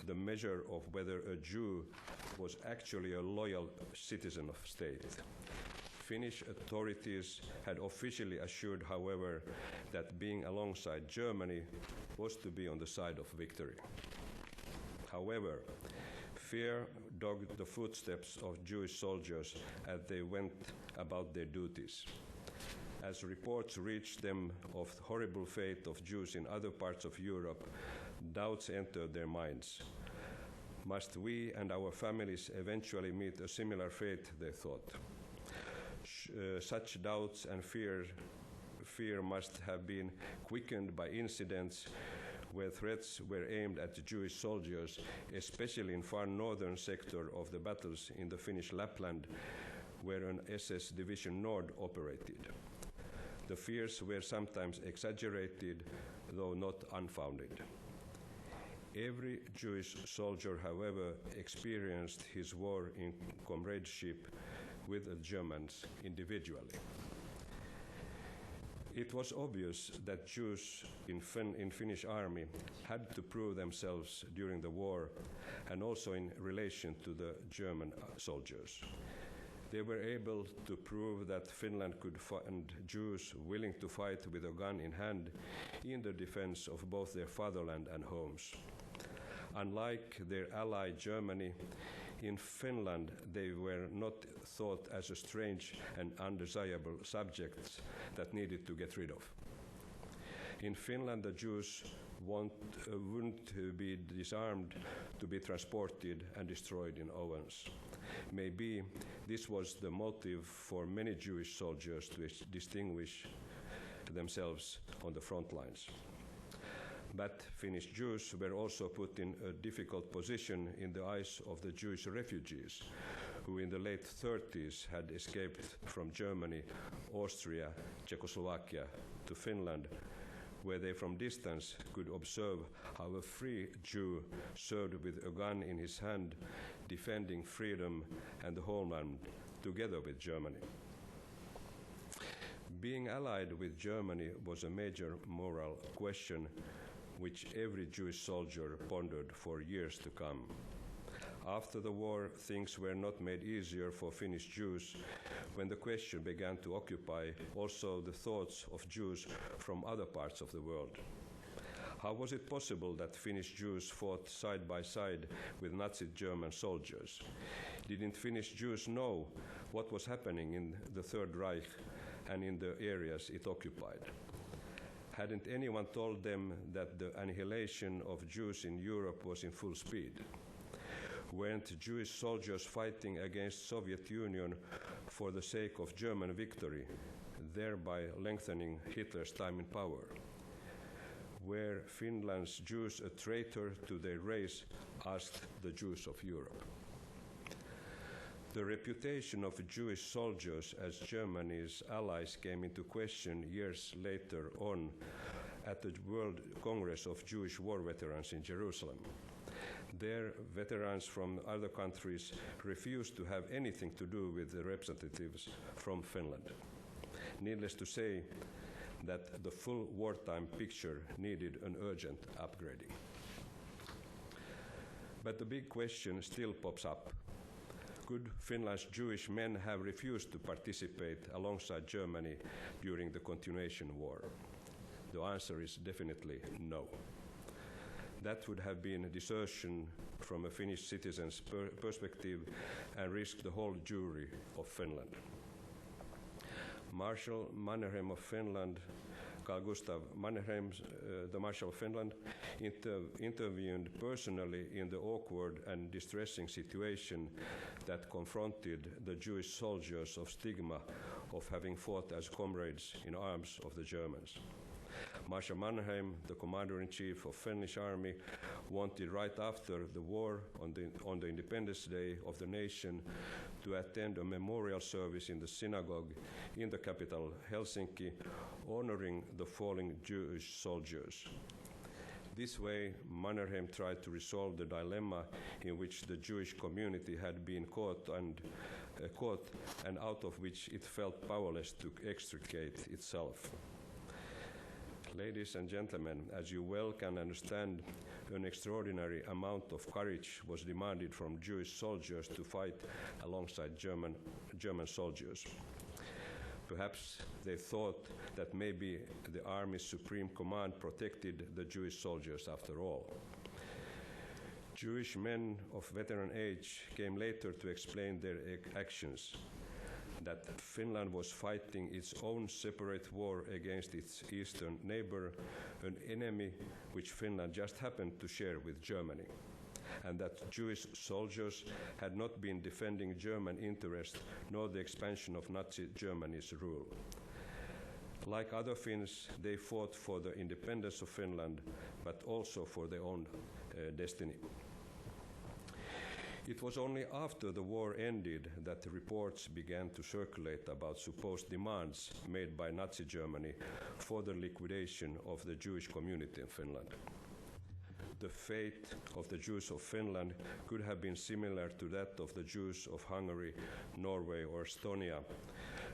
the measure of whether a Jew was actually a loyal citizen of state. Finnish authorities had officially assured, however, that being alongside Germany was to be on the side of victory. However, fear dogged the footsteps of Jewish soldiers as they went about their duties. As reports reached them of the horrible fate of Jews in other parts of Europe, doubts entered their minds. Must we and our families eventually meet a similar fate, they thought. Such doubts and fear must have been quickened by incidents where threats were aimed at the Jewish soldiers, especially in far northern sector of the battles in the Finnish Lapland, where an SS Division Nord operated. The fears were sometimes exaggerated, though not unfounded. Every Jewish soldier, however, experienced his war in comradeship with the Germans individually. It was obvious that Jews in Finnish army had to prove themselves during the war and also in relation to the German soldiers. They were able to prove that Finland could find Jews willing to fight with a gun in hand in the defense of both their fatherland and homes. Unlike their ally Germany, in Finland they were not thought as a strange and undesirable subjects that needed to get rid of. In Finland, the Jews wouldn't be disarmed to be transported and destroyed in ovens. Maybe this was the motive for many Jewish soldiers to distinguish themselves on the front lines. But Finnish Jews were also put in a difficult position in the eyes of the Jewish refugees, who in the late 30s had escaped from Germany, Austria, Czechoslovakia to Finland, where they from distance could observe how a free Jew served with a gun in his hand, defending freedom and the homeland together with Germany. Being allied with Germany was a major moral question which every Jewish soldier pondered for years to come. After the war, things were not made easier for Finnish Jews when the question began to occupy also the thoughts of Jews from other parts of the world. How was it possible that Finnish Jews fought side by side with Nazi German soldiers? Didn't Finnish Jews know what was happening in the Third Reich and in the areas it occupied? Hadn't anyone told them that the annihilation of Jews in Europe was in full speed? Weren't Jewish soldiers fighting against Soviet Union for the sake of German victory, thereby lengthening Hitler's time in power? Were Finland's Jews a traitor to their race, asked the Jews of Europe. The reputation of Jewish soldiers as Germany's allies came into question years later on at the World Congress of Jewish War Veterans in Jerusalem. There, veterans from other countries refused to have anything to do with the representatives from Finland. Needless to say that the full wartime picture needed an urgent upgrading. But the big question still pops up. Could Finland's Jewish men have refused to participate alongside Germany during the continuation war? The answer is definitely no. That would have been a desertion from a Finnish citizen's perspective and risked the whole Jewry of Finland. Marshal Mannerheim of Finland Carl Gustav Mannerheim, the Marshal of Finland, intervened personally in the awkward and distressing situation that confronted the Jewish soldiers of stigma of having fought as comrades in arms of the Germans. Marshal Mannerheim, the commander-in-chief of Finnish army, wanted right after the war, on the Independence Day of the nation, to attend a memorial service in the synagogue in the capital Helsinki, honoring the fallen Jewish soldiers. This way, Mannerheim tried to resolve the dilemma in which the Jewish community had been caught and out of which it felt powerless to extricate itself. Ladies and gentlemen, as you well can understand, an extraordinary amount of courage was demanded from Jewish soldiers to fight alongside German soldiers. Perhaps they thought that maybe the Army's Supreme Command protected the Jewish soldiers after all. Jewish men of veteran age came later to explain their actions, that Finland was fighting its own separate war against its eastern neighbor, an enemy which Finland just happened to share with Germany, and that Jewish soldiers had not been defending German interests nor the expansion of Nazi Germany's rule. Like other Finns, they fought for the independence of Finland, but also for their own destiny. It was only after the war ended that the reports began to circulate about supposed demands made by Nazi Germany for the liquidation of the Jewish community in Finland. The fate of the Jews of Finland could have been similar to that of the Jews of Hungary, Norway, or Estonia,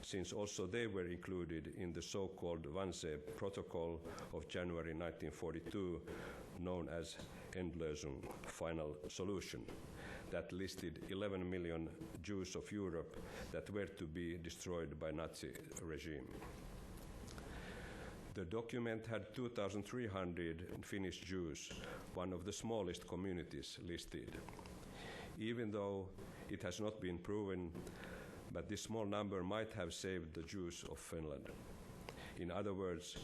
since also they were included in the so-called Wannsee Protocol of January 1942, known as Endlösung, final solution, that listed 11 million Jews of Europe that were to be destroyed by Nazi regime. The document had 2,300 Finnish Jews, one of the smallest communities listed. Even though it has not been proven, but this small number might have saved the Jews of Finland. In other words,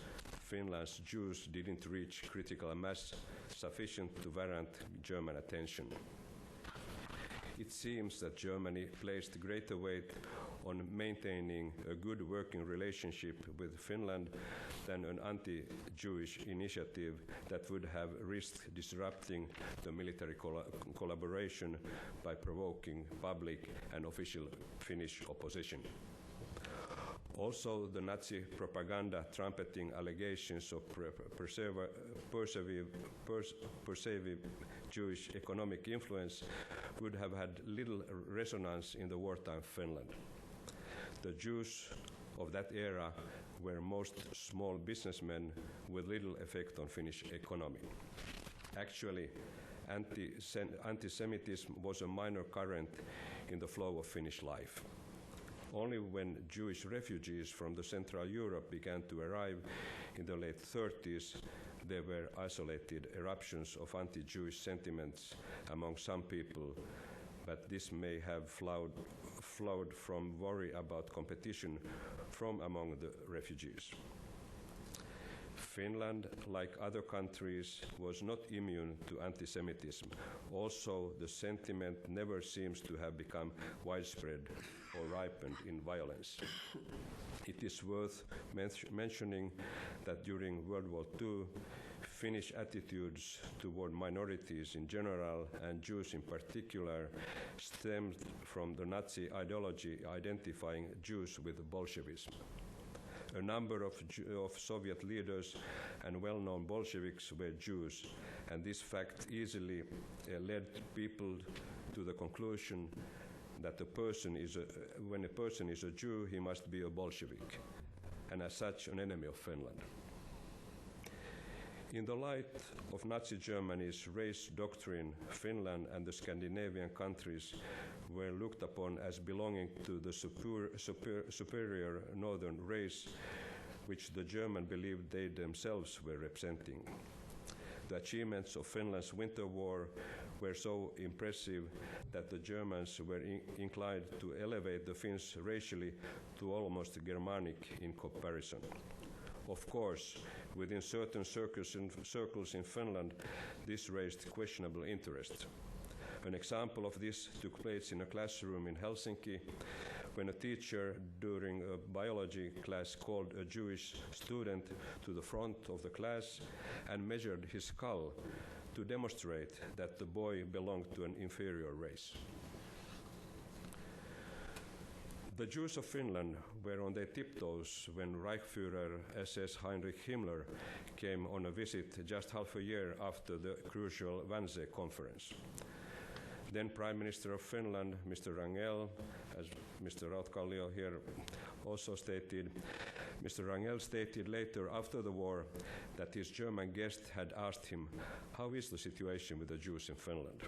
Finland's Jews didn't reach critical mass sufficient to warrant German attention. It seems that Germany placed greater weight on maintaining a good working relationship with Finland than an anti-Jewish initiative that would have risked disrupting the military collaboration by provoking public and official Finnish opposition. Also, the Nazi propaganda trumpeting allegations of pervasive Jewish economic influence would have had little resonance in the wartime Finland. The Jews of that era were most small businessmen with little effect on Finnish economy. Actually, anti-Semitism was a minor current in the flow of Finnish life. Only when Jewish refugees from the Central Europe began to arrive in the late 30s, there were isolated eruptions of anti-Jewish sentiments among some people, but this may have flowed from worry about competition from among the refugees. Finland, like other countries, was not immune to anti-Semitism. Also, the sentiment never seems to have become widespread or ripened in violence. It is worth mentioning that during World War II, Finnish attitudes toward minorities in general and Jews in particular stemmed from the Nazi ideology identifying Jews with Bolshevism. A number of Soviet leaders and well-known Bolsheviks were Jews, and this fact easily led people to the conclusion that when a person is a Jew, he must be a Bolshevik, and as such an enemy of Finland. In the light of Nazi Germany's race doctrine, Finland and the Scandinavian countries were looked upon as belonging to the superior northern race, which the Germans believed they themselves were representing. The achievements of Finland's winter war were so impressive that the Germans were inclined to elevate the Finns racially to almost Germanic in comparison. Of course, within certain circles in Finland, this raised questionable interest. An example of this took place in a classroom in Helsinki when a teacher during a biology class called a Jewish student to the front of the class and measured his skull to demonstrate that the boy belonged to an inferior race. The Jews of Finland were on their tiptoes when Reichsfuhrer SS Heinrich Himmler came on a visit just half a year after the crucial Wannsee Conference. Then Prime Minister of Finland, Mr. Rangel, as Mr. Rautkallio here also stated, Mr. Rangel stated later after the war that his German guest had asked him, "How is the situation with the Jews in Finland?"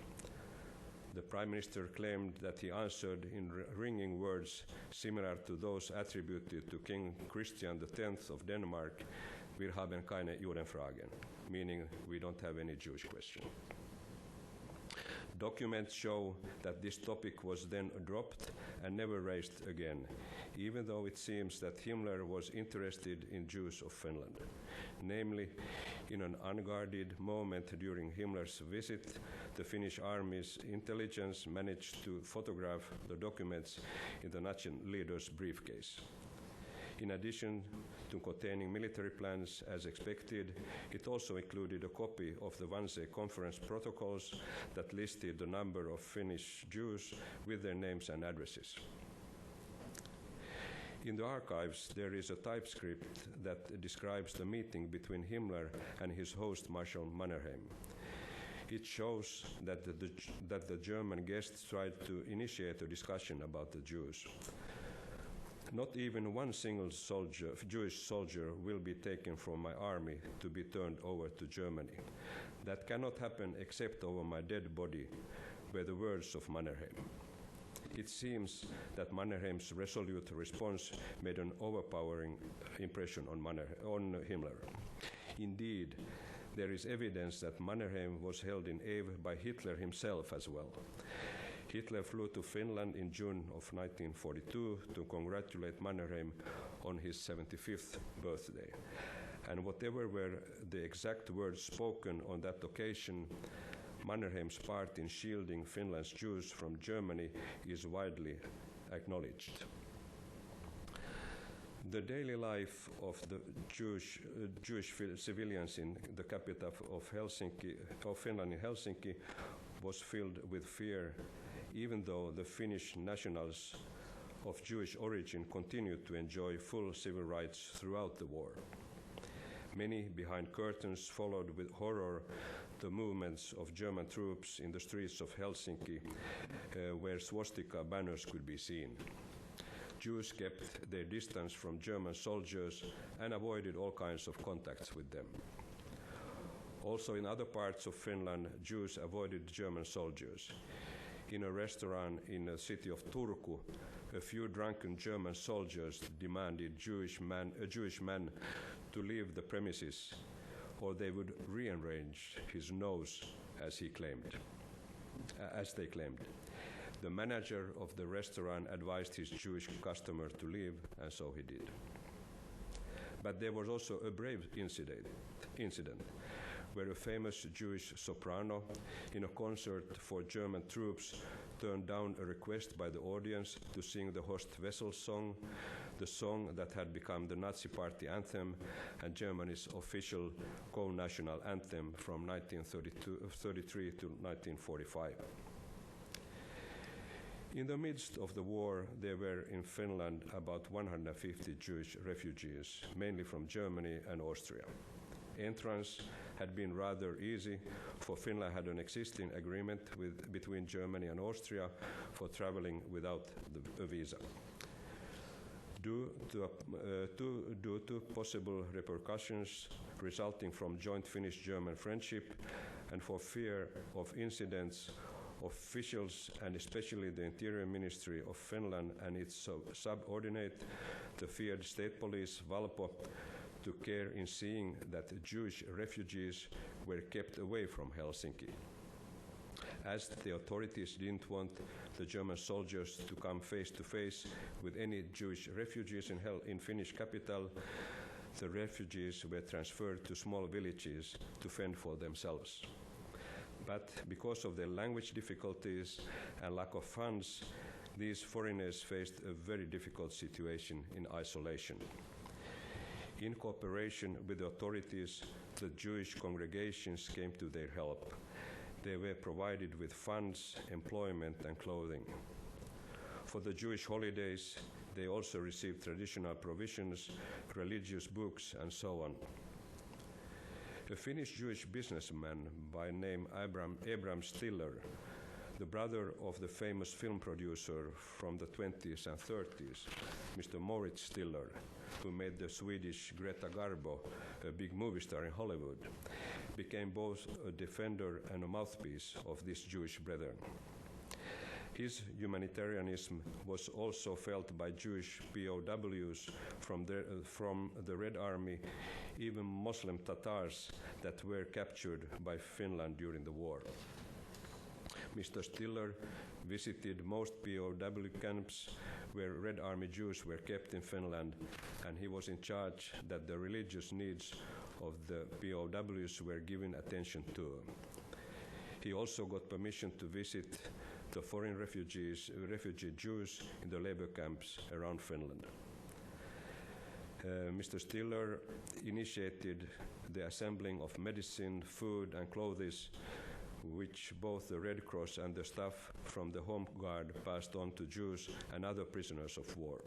The Prime Minister claimed that he answered in ringing words similar to those attributed to King Christian X of Denmark, "Wir haben keine Judenfragen," meaning we don't have any Jewish question. Documents show that this topic was then dropped and never raised again, even though it seems that Himmler was interested in Jews of Finland. Namely, in an unguarded moment during Himmler's visit, the Finnish Army's intelligence managed to photograph the documents in the Nazi leader's briefcase. In addition to containing military plans as expected, it also included a copy of the Wannsee Conference protocols that listed the number of Finnish Jews with their names and addresses. In the archives, there is a typescript that describes the meeting between Himmler and his host Marshal Mannerheim. It shows that the German guests tried to initiate a discussion about the Jews. Not even one single Jewish soldier will be taken from my army to be turned over to Germany. That cannot happen except over my dead body, were the words of Mannerheim. It seems that Mannerheim's resolute response made an overpowering impression on Himmler. Indeed, there is evidence that Mannerheim was held in awe by Hitler himself as well. Hitler flew to Finland in June of 1942 to congratulate Mannerheim on his 75th birthday. And whatever were the exact words spoken on that occasion, Mannerheim's part in shielding Finland's Jews from Germany is widely acknowledged. The daily life of the Jewish civilians in the capital of Finland in Helsinki was filled with fear, even though the Finnish nationals of Jewish origin continued to enjoy full civil rights throughout the war. Many behind curtains followed with horror the movements of German troops in the streets of Helsinki, where swastika banners could be seen. Jews kept their distance from German soldiers and avoided all kinds of contacts with them. Also in other parts of Finland, Jews avoided German soldiers. In a restaurant in the city of Turku, a few drunken German soldiers demanded a Jewish man to leave the premises, or they would rearrange his nose, as they claimed. The manager of the restaurant advised his Jewish customer to leave, and so he did. But there was also a brave incident where a famous Jewish soprano in a concert for German troops turned down a request by the audience to sing the Horst Wessel song, the song that had become the Nazi party anthem and Germany's official co-national anthem from 1933 to 1945. In the midst of the war, there were in Finland about 150 Jewish refugees, mainly from Germany and Austria. Entrance had been rather easy, for Finland had an existing agreement between Germany and Austria for traveling without a visa. Due to possible repercussions resulting from joint Finnish-German friendship and for fear of incidents, officials and especially the Interior Ministry of Finland and its subordinate, the feared state police Valpo, took care in seeing that Jewish refugees were kept away from Helsinki. As the authorities didn't want the German soldiers to come face to face with any Jewish refugees in Finnish capital, the refugees were transferred to small villages to fend for themselves. But because of their language difficulties and lack of funds, these foreigners faced a very difficult situation in isolation. In cooperation with the authorities, the Jewish congregations came to their help. They were provided with funds, employment, and clothing. For the Jewish holidays, they also received traditional provisions, religious books, and so on. A Finnish Jewish businessman by name Abram Stiller, the brother of the famous film producer from the 20s and 30s, Mr. Moritz Stiller, who made the Swedish Greta Garbo a big movie star in Hollywood, became both a defender and a mouthpiece of these Jewish brethren. His humanitarianism was also felt by Jewish POWs from the Red Army, even Muslim Tatars that were captured by Finland during the war. Mr. Stiller visited most POW camps where Red Army Jews were kept in Finland, and he was in charge that the religious needs of the POWs were given attention to. He also got permission to visit the foreign refugee Jews in the labor camps around Finland. Mr. Stiller initiated the assembling of medicine, food, and clothes, which both the Red Cross and the staff from the Home Guard passed on to Jews and other prisoners of war.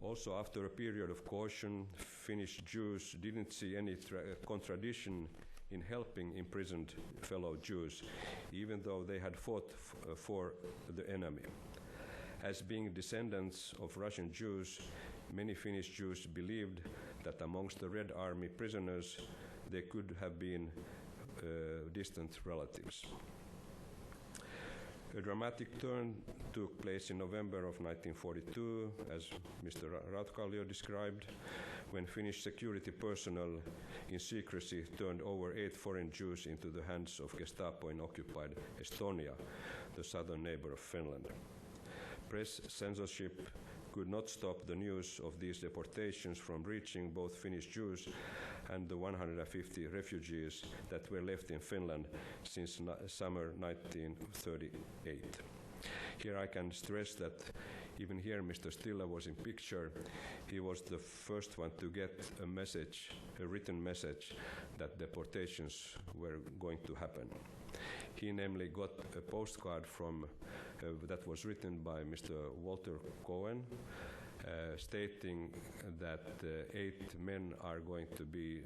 Also, after a period of caution, Finnish Jews didn't see any contradiction in helping imprisoned fellow Jews, even though they had fought for the enemy. As being descendants of Russian Jews, many Finnish Jews believed that amongst the Red Army prisoners there could have been distant relatives. A dramatic turn took place in November of 1942, as Mr. Rautkallio described, when Finnish security personnel in secrecy turned over 8 foreign Jews into the hands of Gestapo in occupied Estonia, the southern neighbor of Finland. Press censorship could not stop the news of these deportations from reaching both Finnish Jews and the 150 refugees that were left in Finland since summer 1938. Here I can stress that even here Mr. Stiller was in picture. He was the first one to get a message, a written message, that deportations were going to happen. He namely got a postcard from that was written by Mr. Walter Cohen, stating that 8 men are going to be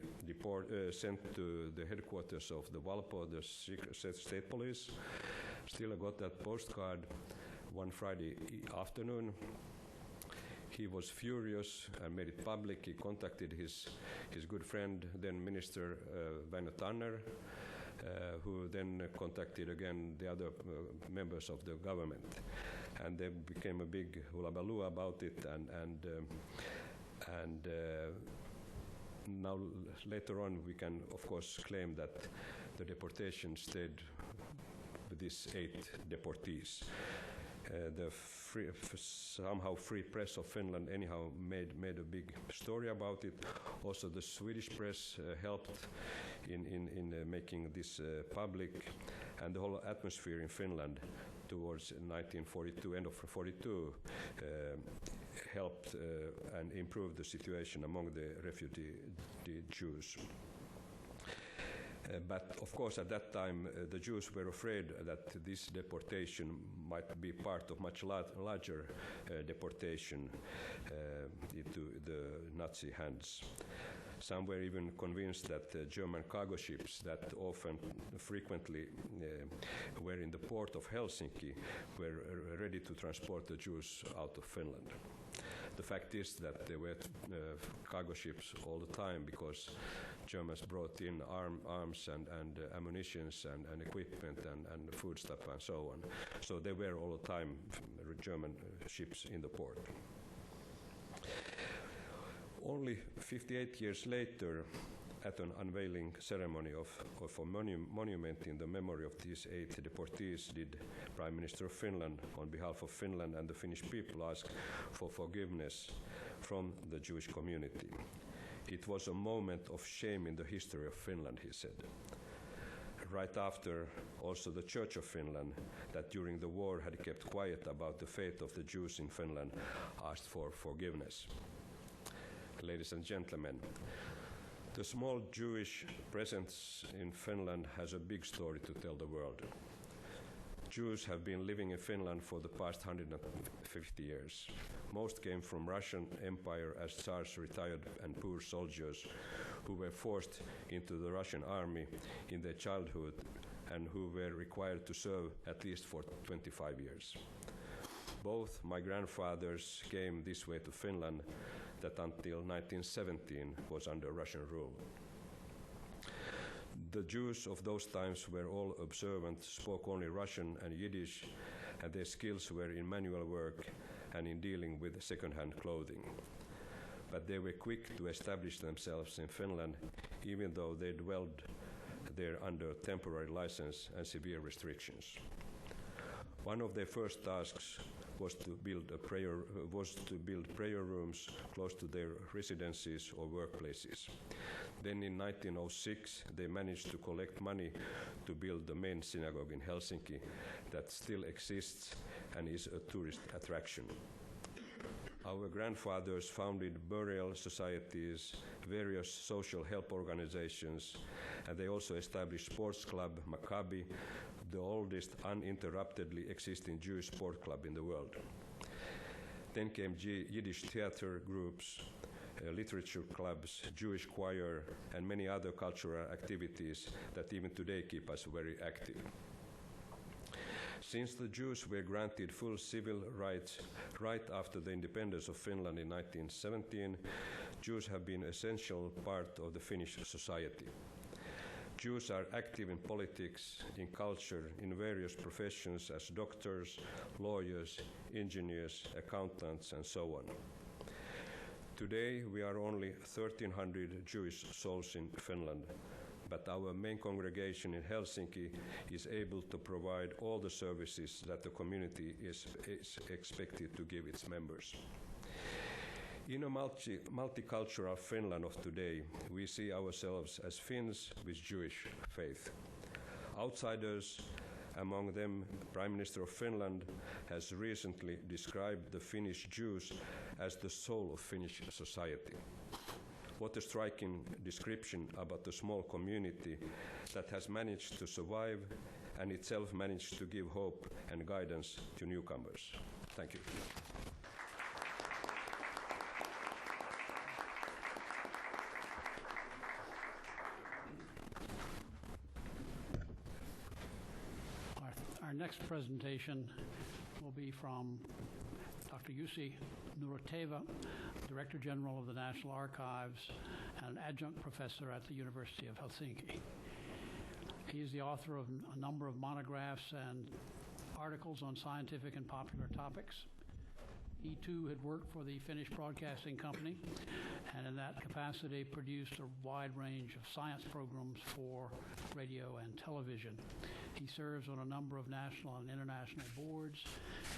sent to the headquarters of the Valpo, the state police. Still, I got that postcard one Friday afternoon. He was furious and made it public. He contacted his good friend, then Minister Väinö Tanner, who then contacted again the other members of the government. And there became a big hullabaloo about it, and now later on we can of course claim that the deportation stayed with these 8 deportees. The somehow free press of Finland anyhow made a big story about it. Also the Swedish press helped in making this public, and the whole atmosphere in Finland towards 1942, end of 42, helped and improved the situation among the refugee Jews. But of course at that time the Jews were afraid that this deportation might be part of much larger deportation into the Nazi hands. Some were even convinced that German cargo ships that frequently were in the port of Helsinki were ready to transport the Jews out of Finland. The fact is that there were cargo ships all the time because Germans brought in arms and ammunitions and equipment and foodstuff and so on. So there were all the time German ships in the port. Only 58 years later, at an unveiling ceremony of a monument in the memory of these 8 deportees, did Prime Minister of Finland, on behalf of Finland and the Finnish people, ask for forgiveness from the Jewish community. It was a moment of shame in the history of Finland, he said. Right after, also the Church of Finland, that during the war had kept quiet about the fate of the Jews in Finland, asked for forgiveness. Ladies and gentlemen, the small Jewish presence in Finland has a big story to tell the world. Jews have been living in Finland for the past 150 years. Most came from Russian Empire as Tsars, retired and poor soldiers who were forced into the Russian army in their childhood and who were required to serve at least for 25 years. Both my grandfathers came this way to Finland that until 1917 was under Russian rule. The Jews of those times were all observant, spoke only Russian and Yiddish, and their skills were in manual work and in dealing with second-hand clothing. But they were quick to establish themselves in Finland, even though they dwelled there under temporary license and severe restrictions. One of their first tasks was to build prayer rooms close to their residences or workplaces. Then in 1906, they managed to collect money to build the main synagogue in Helsinki that still exists and is a tourist attraction. Our grandfathers founded burial societies, various social help organizations, and they also established sports club Maccabi, the oldest uninterruptedly existing Jewish sport club in the world. Then came Yiddish theater groups, literature clubs, Jewish choir, and many other cultural activities that even today keep us very active. Since the Jews were granted full civil rights right after the independence of Finland in 1917, Jews have been an essential part of the Finnish society. Jews are active in politics, in culture, in various professions as doctors, lawyers, engineers, accountants, and so on. Today, we are only 1,300 Jewish souls in Finland, but our main congregation in Helsinki is able to provide all the services that the community is expected to give its members. In a multicultural Finland of today, we see ourselves as Finns with Jewish faith. Outsiders, among them Prime Minister of Finland, has recently described the Finnish Jews as the soul of Finnish society. What a striking description about the small community that has managed to survive and itself managed to give hope and guidance to newcomers. Thank you. Our next presentation will be from Dr. Jussi Nuroteva, Director General of the National Archives and Adjunct Professor at the University of Helsinki. He is the author of a number of monographs and articles on scientific and popular topics. He too had worked for the Finnish Broadcasting Company and in that capacity produced a wide range of science programs for radio and television. He serves on a number of national and international boards,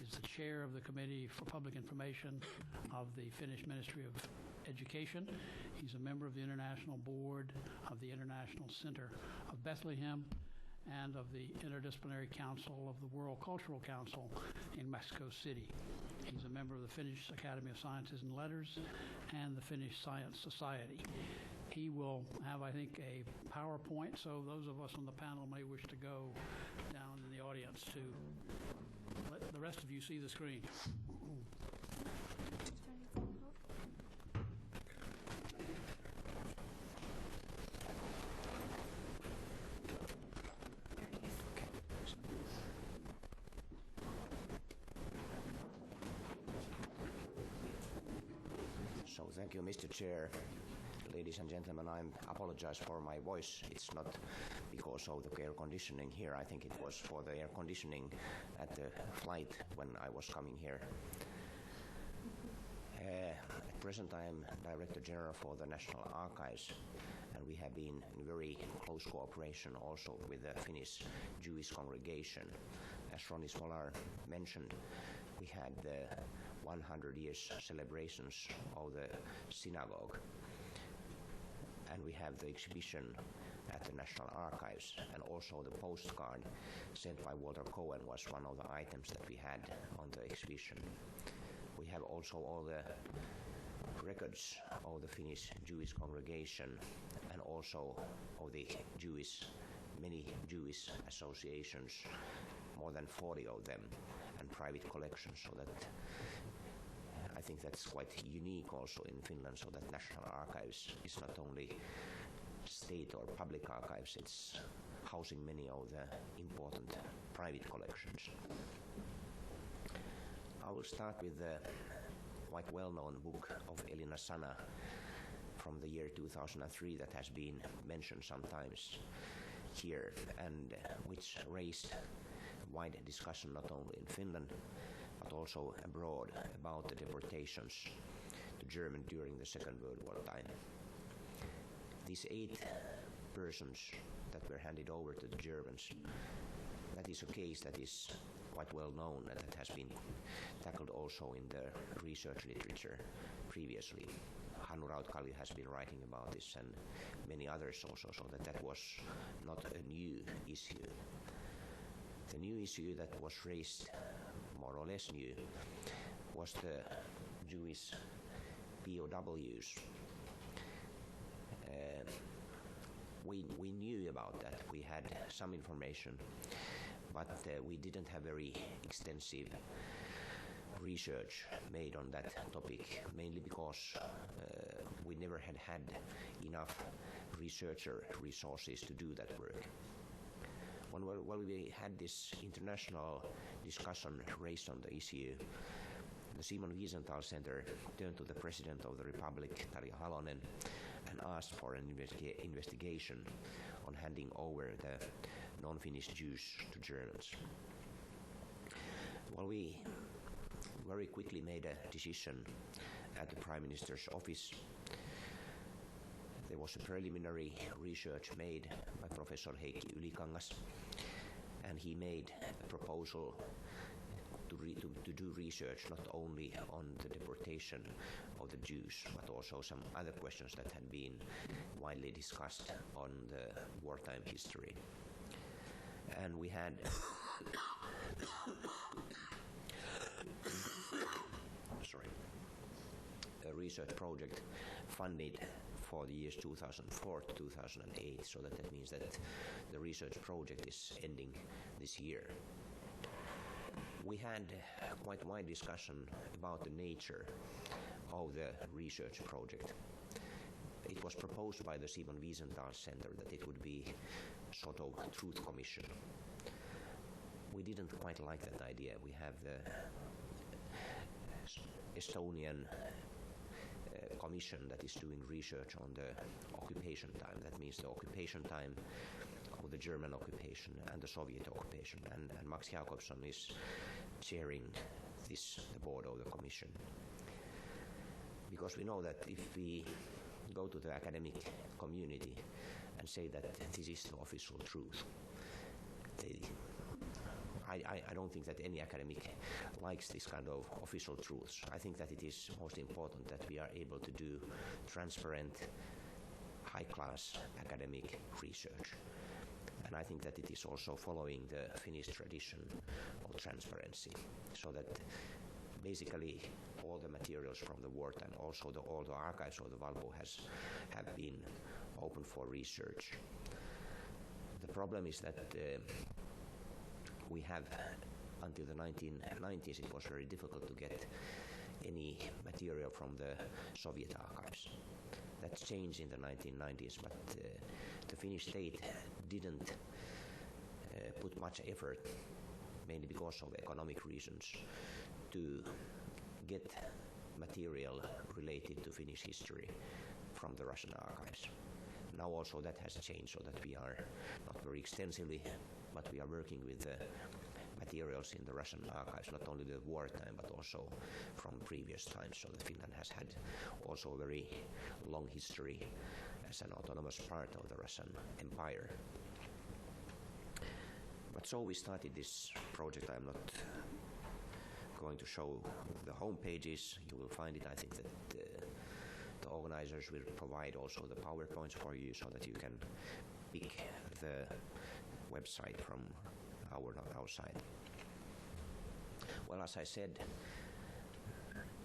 is the chair of the Committee for Public Information of the Finnish Ministry of Education. He's a member of the International Board of the International Center of Bethlehem and of the Interdisciplinary Council of the World Cultural Council in Mexico City. He's a member of the Finnish Academy of Sciences and Letters and the Finnish Science Society. He will have, I think, a PowerPoint, so those of us on the panel may wish to go down in the audience to let the rest of you see the screen. So thank you, Mr. Chair. Ladies and gentlemen, I apologize for my voice. It's not because of the air conditioning here. I think it was for the air conditioning at the flight when I was coming here. At present, I am Director General for the National Archives, and we have been in very close cooperation also with the Finnish Jewish congregation. As Ronnie Svolar mentioned, we had the 100 years celebrations of the synagogue, and we have the exhibition at the National Archives, and also the postcard sent by Walter Cohen was one of the items that we had on the exhibition. We have also all the records of the Finnish Jewish congregation and also of the many Jewish associations, more than 40 of them, and private collections, so that I think that's quite unique also in Finland, so that National Archives is not only state or public archives, it's housing many of the important private collections. I will start with the quite well-known book of Elina Sana from the year 2003 that has been mentioned sometimes here, and which raised wide discussion not only in Finland but also abroad about the deportations to Germany during the Second World War time. These 8 persons that were handed over to the Germans, that is a case that is quite well known and that has been tackled also in the research literature previously. Hannu Rautkalju has been writing about this and many others also, so that was not a new issue. The new issue that was raised, more or less new, was the Jewish POWs. We knew about that. We had some information, but we didn't have very extensive research made on that topic, mainly because we never had enough researcher resources to do that work. When we had this international discussion raised on the issue, the Simon Wiesenthal Center turned to the President of the Republic, Tarja Halonen, and asked for an investigation on handing over the non-Finnish Jews to Germans. Well, we very quickly made a decision at the Prime Minister's office. There was a preliminary research made by Professor Heikki Ylikangas, and he made a proposal to do research not only on the deportation of the Jews, but also some other questions that had been widely discussed on the wartime history. And we had a research project funded for the years 2004 to 2008, so that means that the research project is ending this year. We had quite wide discussion about the nature of the research project. It was proposed by the Simon Wiesenthal Center that it would be sort of truth commission. We didn't quite like that idea. We have the Estonian commission that is doing research on the occupation time. That means the occupation time of the German occupation and the Soviet occupation. And Max Jakobson is chairing the board of the commission. Because we know that if we go to the academic community and say that this is the official truth, I don't think that any academic likes this kind of official truths. I think that it is most important that we are able to do transparent, high-class academic research. And I think that it is also following the Finnish tradition of transparency, so that basically all the materials from the wartime, also all the archives of the Valpo have been open for research. The problem is that we have, until the 1990s, it was very difficult to get any material from the Soviet archives. That changed in the 1990s, but the Finnish state didn't put much effort, mainly because of economic reasons, to get material related to Finnish history from the Russian archives. Now also that has changed, so that we are not very extensively, but we are working with the materials in the Russian archives, not only the wartime, but also from previous times, so that Finland has had also a very long history as an autonomous part of the Russian Empire. But so we started this project. I'm not going to show the home pages. You will find it. I think that the organizers will provide also the PowerPoints for you so that you can pick the website from our side. Well, as I said,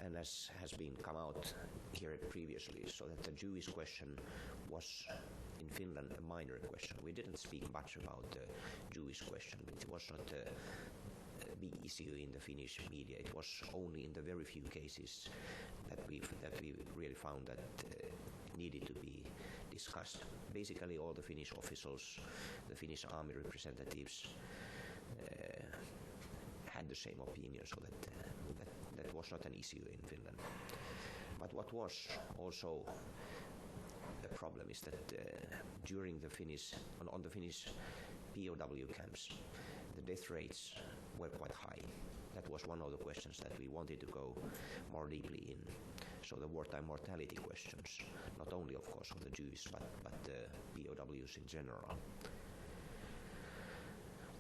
and as has been come out here previously, so that the Jewish question was in Finland a minor question. We didn't speak much about the Jewish question. It was not a big issue in the Finnish media. It was only in the very few cases that we really found that needed to be discussed. Basically, all the Finnish officials, the Finnish army representatives, had the same opinion, so that was not an issue in Finland. But what was also the problem is that during the on the Finnish POW camps, the death rates were quite high. That was one of the questions that we wanted to go more deeply in. So the wartime mortality questions, not only of course of the Jews, but the POWs in general.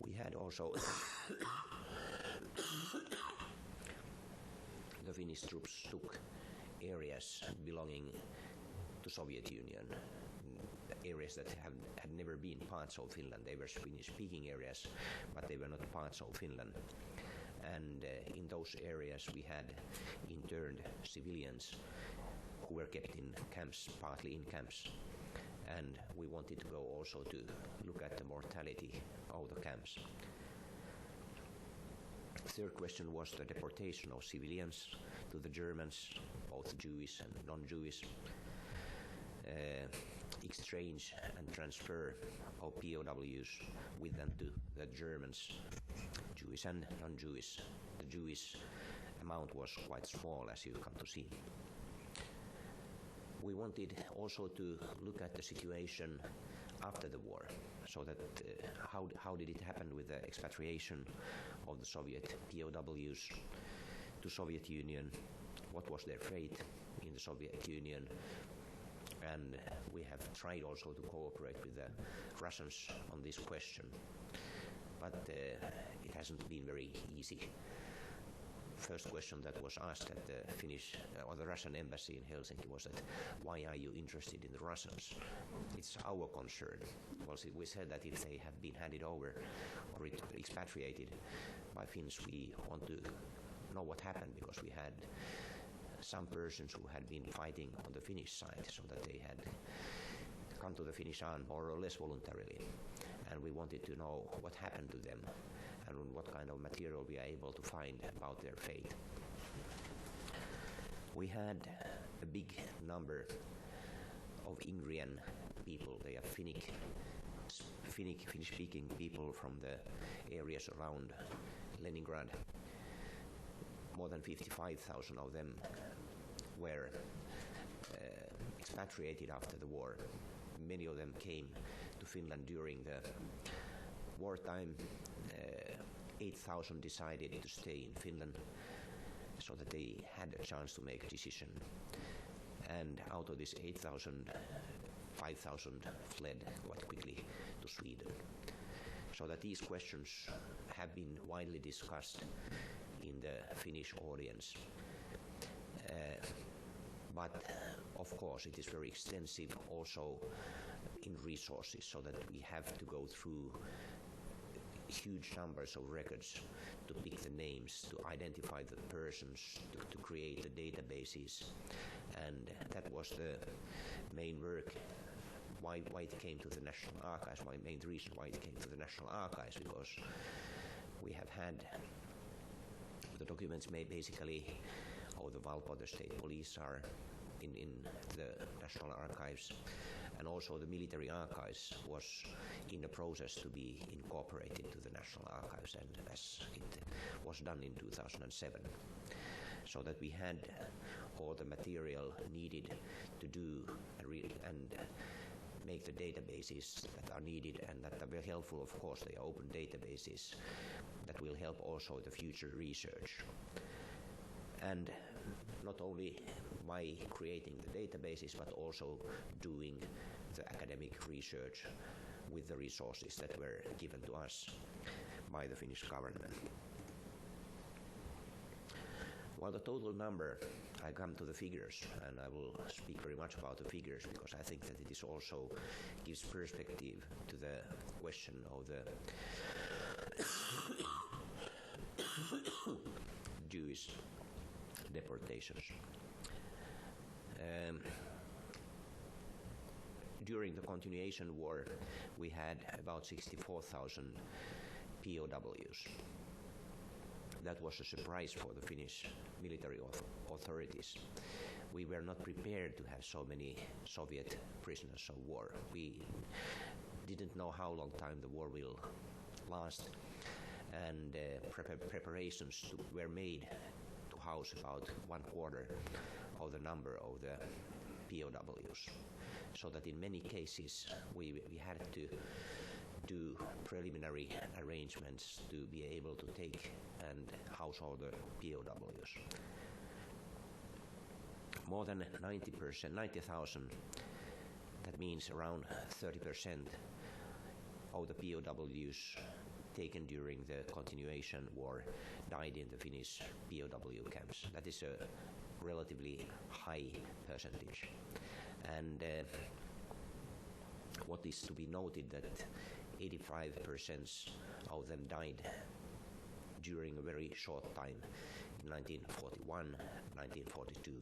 We had also the Finnish troops took areas belonging to Soviet Union, areas that had never been parts of Finland. They were Finnish-speaking areas, but they were not parts of Finland. And in those areas we had interned civilians who were kept in camps, partly in camps. And we wanted to go also to look at the mortality of the camps. Third question was the deportation of civilians to the Germans, both Jewish and non-Jewish, exchange and transfer of POWs with them to the Germans, Jewish and non-Jewish. The Jewish amount was quite small, as you come to see. We wanted also to look at the situation after the war, so that how did it happen with the expatriation of the Soviet POWs to Soviet Union? What was their fate in the Soviet Union? And we have tried also to cooperate with the Russians on this question, but it hasn't been very easy. First question that was asked at the Finnish or the Russian embassy in Helsinki was that, why are you interested in the Russians? It's our concern. Well, we said that if they have been handed over or expatriated by Finns, we want to know what happened, because we had some persons who had been fighting on the Finnish side, so that they had come to the Finnish army more or less voluntarily, and we wanted to know what happened to them and what kind of material we are able to find about their fate. We had a big number of Ingrian people. They are Finnish-speaking people from the areas around Leningrad. More than 55,000 of them were expatriated after the war. Many of them came to Finland during the wartime. 8,000 decided to stay in Finland so that they had a chance to make a decision. And out of this 8,000, 5,000 fled quite quickly to Sweden. So that these questions have been widely discussed in the Finnish audience. But of course it is very extensive also in resources, so that we have to go through huge numbers of records to pick the names, to identify the persons, to create the databases. And that was the main work, why it came to the National Archives, my main reason why it came to the National Archives, because we have had the documents made basically how the Valpo, the state police, are in the National Archives, and also the military archives was in the process to be incorporated to the National Archives, and as it was done in 2007. So that we had all the material needed to do and make the databases that are needed and that are very helpful. Of course, they are open databases that will help also the future research. And not only by creating the databases, but also doing the academic research with the resources that were given to us by the Finnish government. Well, the total number, I come to the figures, and I will speak very much about the figures because I think that it is also gives perspective to the question of the Jewish deportations. During the continuation war, we had about 64,000 POWs. That was a surprise for the Finnish military authorities. We were not prepared to have so many Soviet prisoners of war. We didn't know how long time the war will last, and preparations were made to house about 1/4 of the number of the POWs. So that in many cases we had to do preliminary arrangements to be able to take and house all the POWs. More than 90,000, that means around 30% of the POWs taken during the continuation war died in the Finnish POW camps. That is a relatively high percentage. And what is to be noted that 85% of them died during a very short time, in 1941, 1942.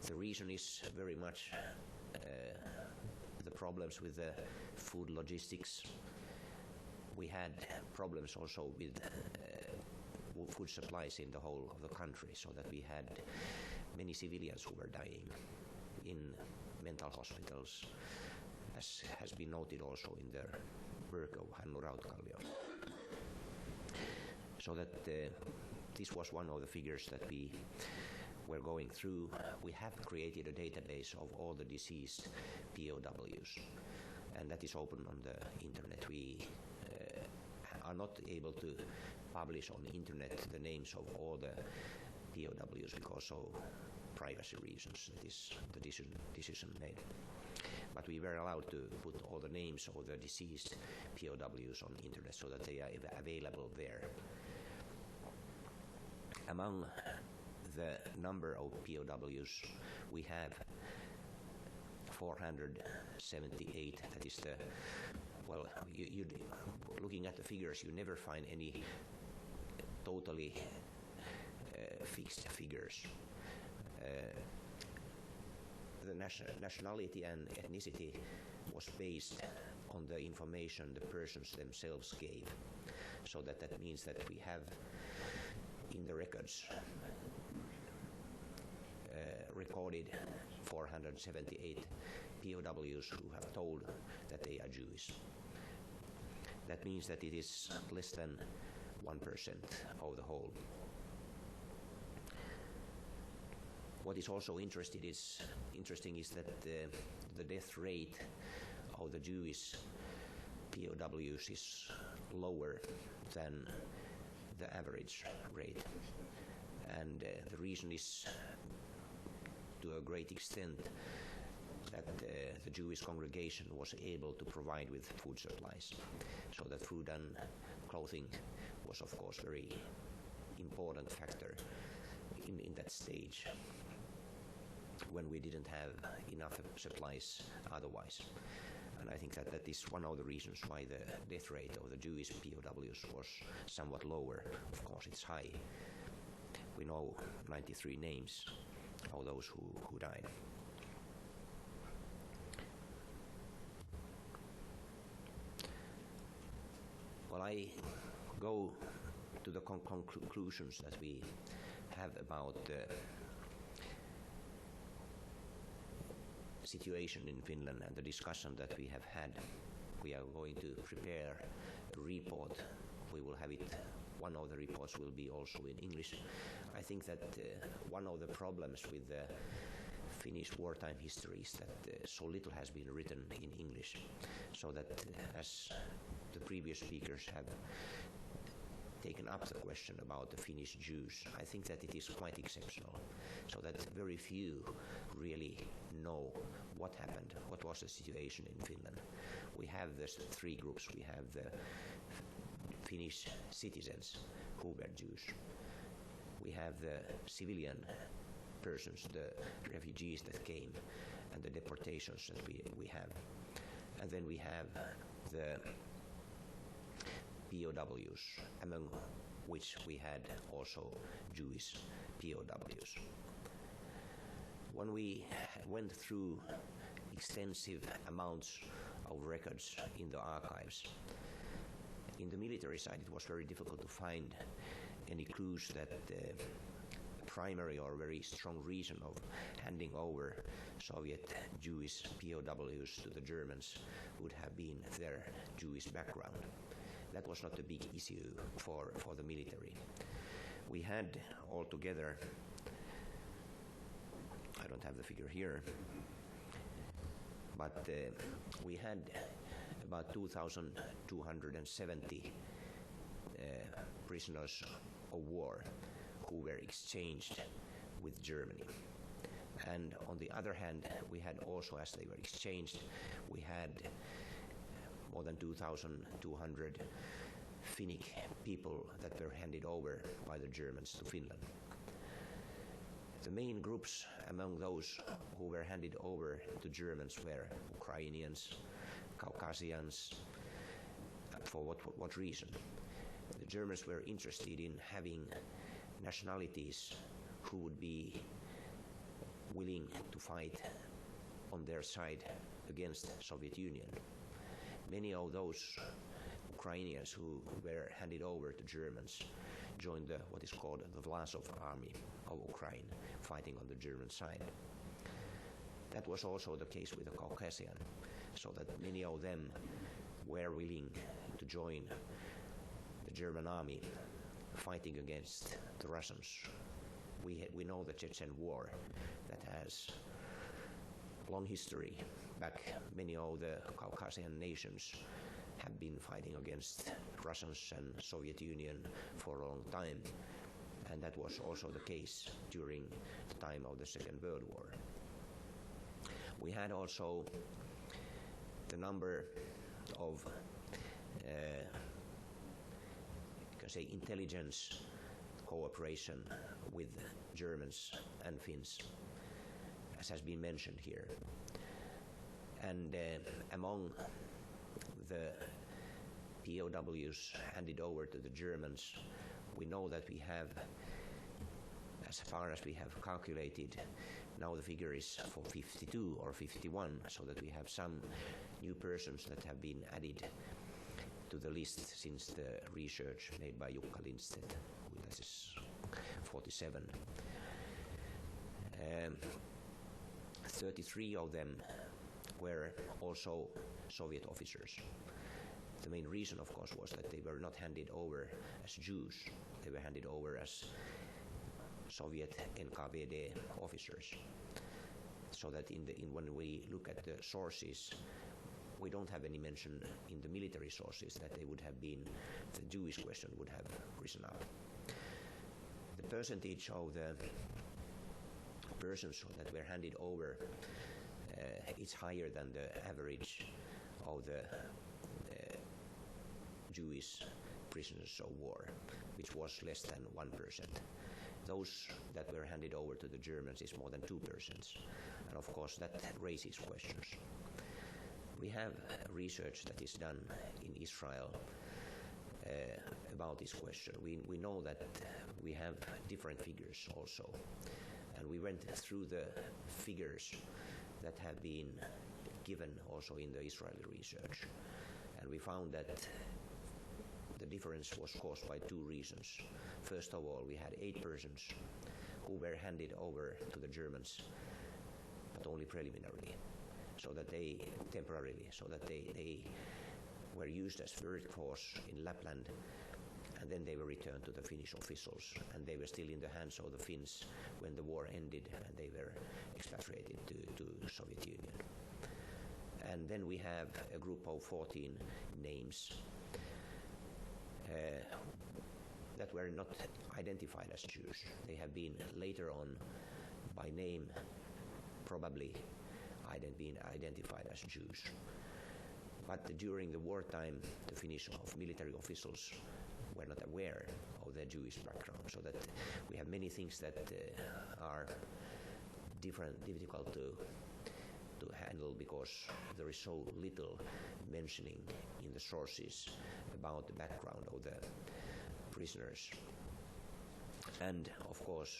The reason is very much the problems with the food logistics. We had problems also with food supplies in the whole of the country, so that we had many civilians who were dying in mental hospitals, as has been noted also in the work of Hannu Rautkallio. So that this was one of the figures that we were going through. We have created a database of all the deceased POWs, and that is open on the internet. We are not able to publish on the internet the names of all the POWs because of privacy reasons. That is the decision made. But we were allowed to put all the names of the deceased POWs on the internet so that they are available there. Among the number of POWs, we have 478. That is the, well, looking at the figures, you never find any totally fixed figures. The nationality and ethnicity was based on the information the persons themselves gave. So that means that we have in the records recorded 478 POWs who have told that they are Jewish. That means that it is less than 1% of the whole. What is also interesting is that the death rate of the Jewish POWs is lower than the average rate. And the reason is to a great extent that the Jewish congregation was able to provide with food supplies. So that food and clothing was of course very important factor in that stage when we didn't have enough supplies otherwise. And I think that is one of the reasons why the death rate of the Jewish POWs was somewhat lower. Of course it's high. We know 93 names of those who died. Well, I go to the conclusions that we have about the situation in Finland and the discussion that we have had. We are going to prepare a report. We will have it. One of the reports will be also in English. I think that one of the problems with the Finnish wartime history is that so little has been written in English, so that as the previous speakers have taken up the question about the Finnish Jews, I think that it is quite exceptional, so that very few really know what happened, what was the situation in Finland. We have the three groups. We have the Finnish citizens who were Jews. we have the civilian persons, the refugees that came, and the deportations that we have. And then we have the POWs, among which we had also Jewish POWs. When we went through extensive amounts of records in the archives, in the military side it was very difficult to find any clues that the primary or very strong reason of handing over Soviet Jewish POWs to the Germans would have been their Jewish background. That was not a big issue for the military. We had altogether, I don't have the figure here, but we had about 2,270 prisoners of war who were exchanged with Germany. And on the other hand, we had also, as they were exchanged, we had more than 2,200 Finnic people that were handed over by the Germans to Finland. The main groups among those who were handed over to Germans were Ukrainians, Caucasians. For what reason? The Germans were interested in having nationalities who would be willing to fight on their side against the Soviet Union. Many of those Ukrainians who were handed over to Germans joined what is called the Vlasov army of Ukraine, fighting on the German side. That was also the case with the Caucasian, so that many of them were willing to join the German army fighting against the Russians. We know the Chechen War that has long history. Back, many of the Caucasian nations have been fighting against Russians and Soviet Union for a long time, and that was also the case during the time of the Second World War. We had also the number of you can say intelligence cooperation with Germans and Finns, as has been mentioned here. And among the POWs handed over to the Germans, we know that we have, as far as we have calculated, now the figure is for 52 or 51, so that we have some new persons that have been added to the list since the research made by Jukka Lindstedt, that is 47. 33 of them were also Soviet officers. The main reason, of course, was that they were not handed over as Jews. They were handed over as Soviet NKVD officers. So that when we look at the sources, we don't have any mention in the military sources that they would have been, the Jewish question would have risen up. The percentage of the persons that were handed over is higher than the average of the Jewish prisoners of war, which was less than 1%. Those that were handed over to the Germans is more than 2%. And of course that raises questions. We have research that is done in Israel about this question. We know that we have different figures also. And we went through the figures that have been given also in the Israeli research. And we found that the difference was caused by two reasons. First of all, we had 8 persons who were handed over to the Germans, but only preliminarily, so that they were used as workforce in Lapland, and then they were returned to the Finnish officials, and they were still in the hands of the Finns when the war ended, and they were expatriated to Soviet Union. And then we have a group of 14 names that were not identified as Jews. They have been later on by name probably been identified as Jews. But during the wartime, the Finnish military officials were not aware of their Jewish background. So that we have many things that are difficult to handle because there is so little mentioning in the sources about the background of the prisoners. And of course,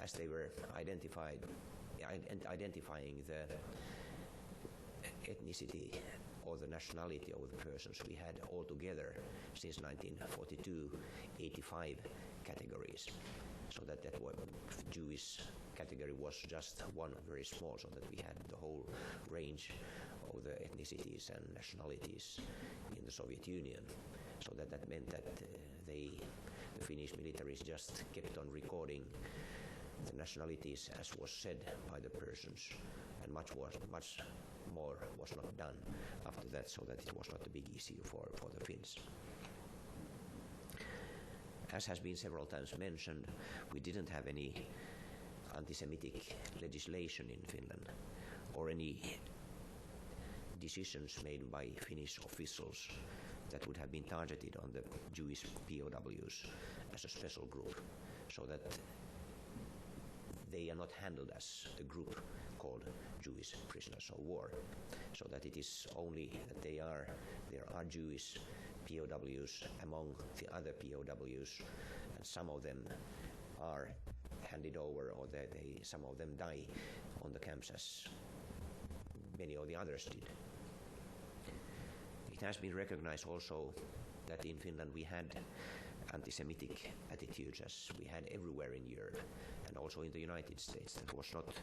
as they were identifying the ethnicity or the nationality of the persons, we had altogether since 1942 85 categories. So that Jewish category was just one very small, so that we had the whole range of the ethnicities and nationalities in the Soviet Union. So that meant that the Finnish militaries just kept on recording the nationalities as was said by the persons, and much more was not done after that, so that it was not a big issue for the Finns. As has been several times mentioned, we didn't have any anti-Semitic legislation in Finland or any decisions made by Finnish officials that would have been targeted on the Jewish POWs as a special group, so that they are not handled as a group called Jewish prisoners of war, so that it is only that there are Jewish POWs among the other POWs, and some of them are handed over, or some of them die on the camps as many of the others did. It has been recognized also that in Finland we had anti-Semitic attitudes as we had everywhere in Europe and also in the United States. That was not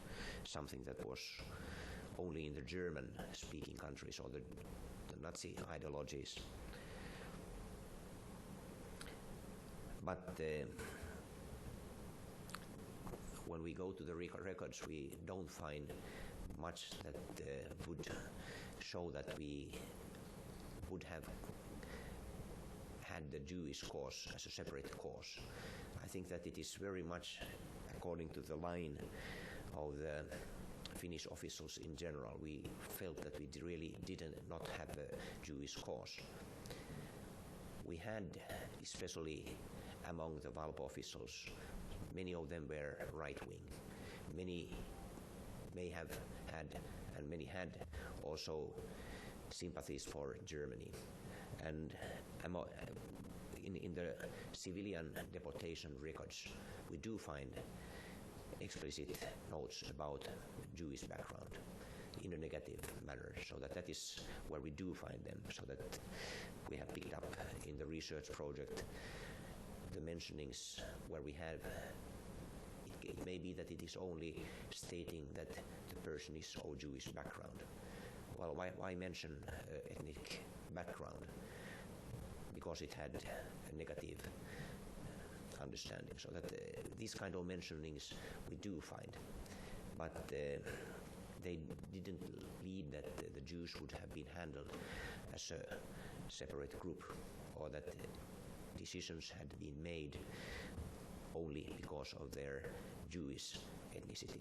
something that was only in the German-speaking countries or the Nazi ideologies. But when we go to the records, we don't find much that would show that we would have had the Jewish cause as a separate cause. I think that it is very much according to the line of the Finnish officials in general. We felt that we really didn't not have a Jewish cause. We had, especially among the Valpo officials, many of them were right-wing. Many may have had, and many had also sympathies for Germany. And in the civilian deportation records, we do find explicit notes about Jewish background in a negative manner, so that is where we do find them, so that we have picked up in the research project the mentionings where we have. It may be that it is only stating that the person is of Jewish background. Well, why mention ethnic background? Because it had a negative understanding. So that these kind of mentionings we do find, but they didn't lead that the Jews would have been handled as a separate group, or that decisions had been made only because of their Jewish ethnicity.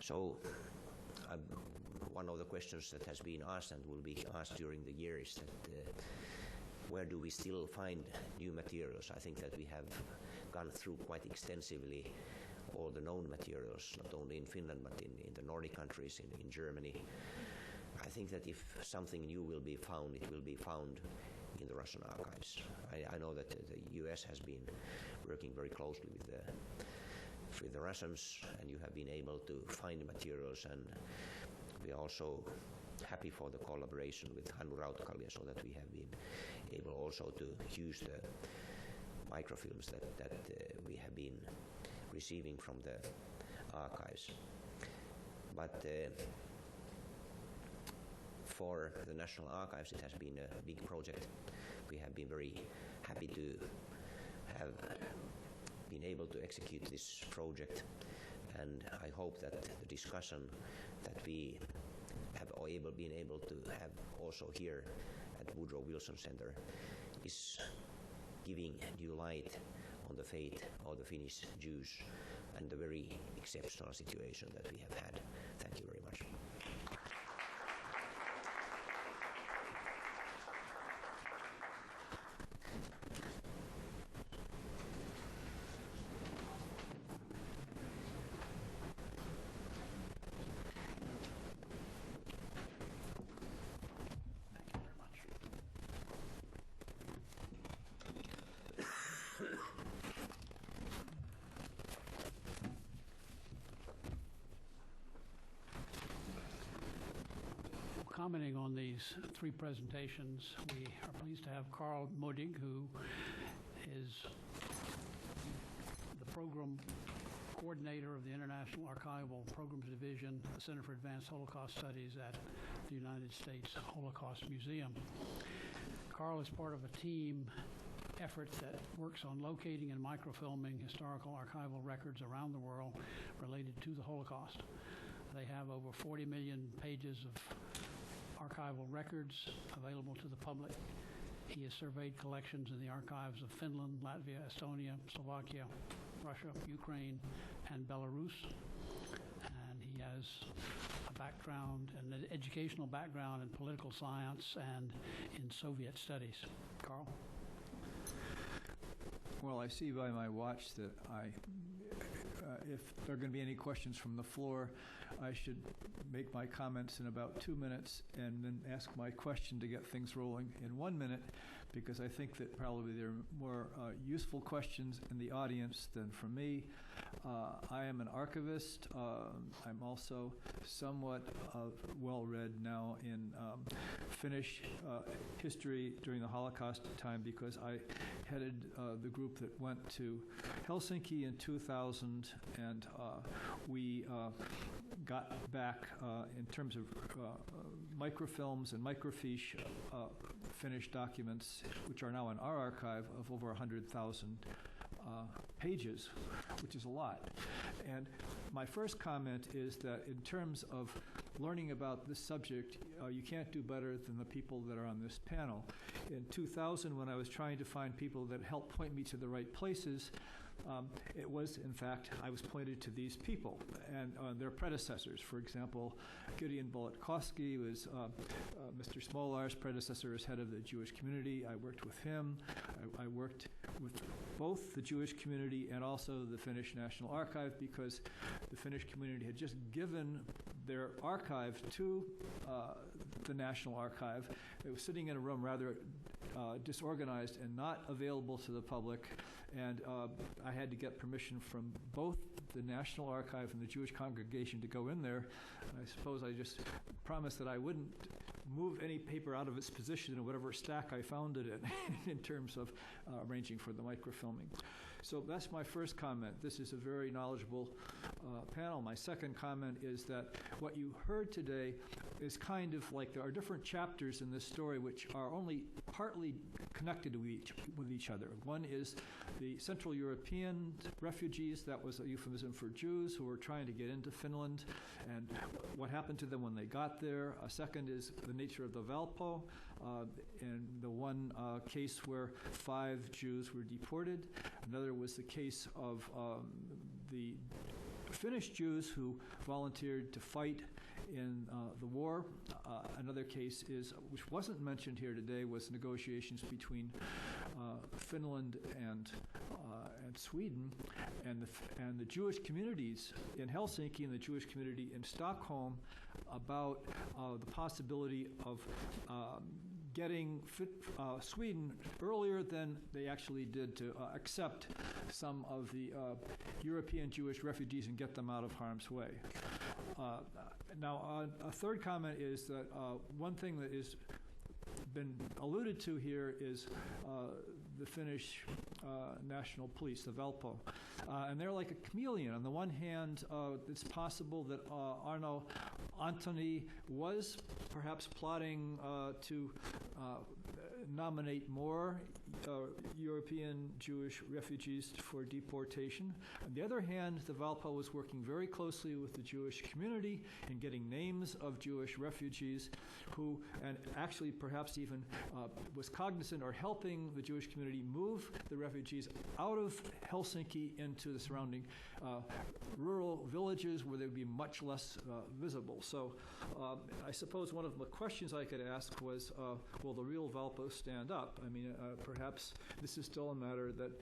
So one of the questions that has been asked and will be asked during the year is that where do we still find new materials? I think that we have gone through quite extensively all the known materials, not only in Finland but in the Nordic countries, in Germany. I think that if something new will be found, it will be found in the Russian archives. I know that the US has been working very closely with the Russians, and you have been able to find materials, and we are also happy for the collaboration with Hannu Rautakalja, so that we have been able also to use the microfilms that we have been receiving from the archives. But for the National Archives, it has been a big project. We have been very happy to have been able to execute this project, and I hope that the discussion that we have been able to have also here at Woodrow Wilson Center is giving new light on the fate of the Finnish Jews and the very exceptional situation that we have had. Thank you very much. commenting on these three presentations, we are pleased to have Carl Modig, who is the program coordinator of the International Archival Programs Division, the Center for Advanced Holocaust Studies at the United States Holocaust Museum. Carl is part of a team effort that works on locating and microfilming historical archival records around the world related to the Holocaust. They have over 40 million pages of archival records available to the public. He has surveyed collections in the archives of Finland, Latvia, Estonia, Slovakia, Russia, Ukraine, and Belarus. And he has a background, an educational background in political science and in Soviet studies. Carl? Well, I see by my watch that if there are going to be any questions from the floor, I should make my comments in about 2 minutes and then ask my question to get things rolling in 1 minute, because I think that probably there are more useful questions in the audience than from me. I am an archivist. I'm also somewhat well-read now in Finnish history during the Holocaust time, because I headed the group that went to Helsinki in 2000, and we got back in terms of microfilms and microfiche Finnish documents, which are now in our archive, of over 100,000 pages, which is a lot. And my first comment is that in terms of learning about this subject, you can't do better than the people that are on this panel. In 2000, when I was trying to find people that helped point me to the right places, it was, in fact, I was pointed to these people and their predecessors. For example, Gideon Bolotkovsky was Mr. Smolar's predecessor as head of the Jewish community. I worked with him. I worked with both the Jewish community and also the Finnish National Archive, because the Finnish community had just given their archive to the National Archive. It was sitting in a room rather disorganized and not available to the public, and I had to get permission from both the National Archive and the Jewish congregation to go in there. I suppose I just promised that I wouldn't move any paper out of its position in whatever stack I found it in terms of arranging for the microfilming. So that's my first comment. This is a very knowledgeable panel. My second comment is that what you heard today is kind of like there are different chapters in this story which are only partly connected with each other. One is the Central European refugees. That was a euphemism for Jews who were trying to get into Finland and what happened to them when they got there. A second is the nature of the Valpo, and the one case where 5 Jews were deported. Another was the case of the Finnish Jews who volunteered to fight in the war. Another case is, which wasn't mentioned here today, was negotiations between Finland and Sweden, and the Jewish communities in Helsinki and the Jewish community in Stockholm about the possibility of getting Sweden earlier than they actually did to accept some of the European Jewish refugees and get them out of harm's way. Now, a third comment is that one thing that has been alluded to here is the Finnish National Police, the Valpo. And they're like a chameleon. On the one hand, it's possible that Arno Antoni was perhaps plotting to nominate more European Jewish refugees for deportation. On the other hand, the Valpo was working very closely with the Jewish community in getting names of Jewish refugees who, and actually perhaps even was cognizant or helping the Jewish community move the refugees out of Helsinki into the surrounding rural villages where they would be much less visible. So I suppose one of the questions I could ask was, will the real Valpo stand up? I mean, perhaps this is still a matter that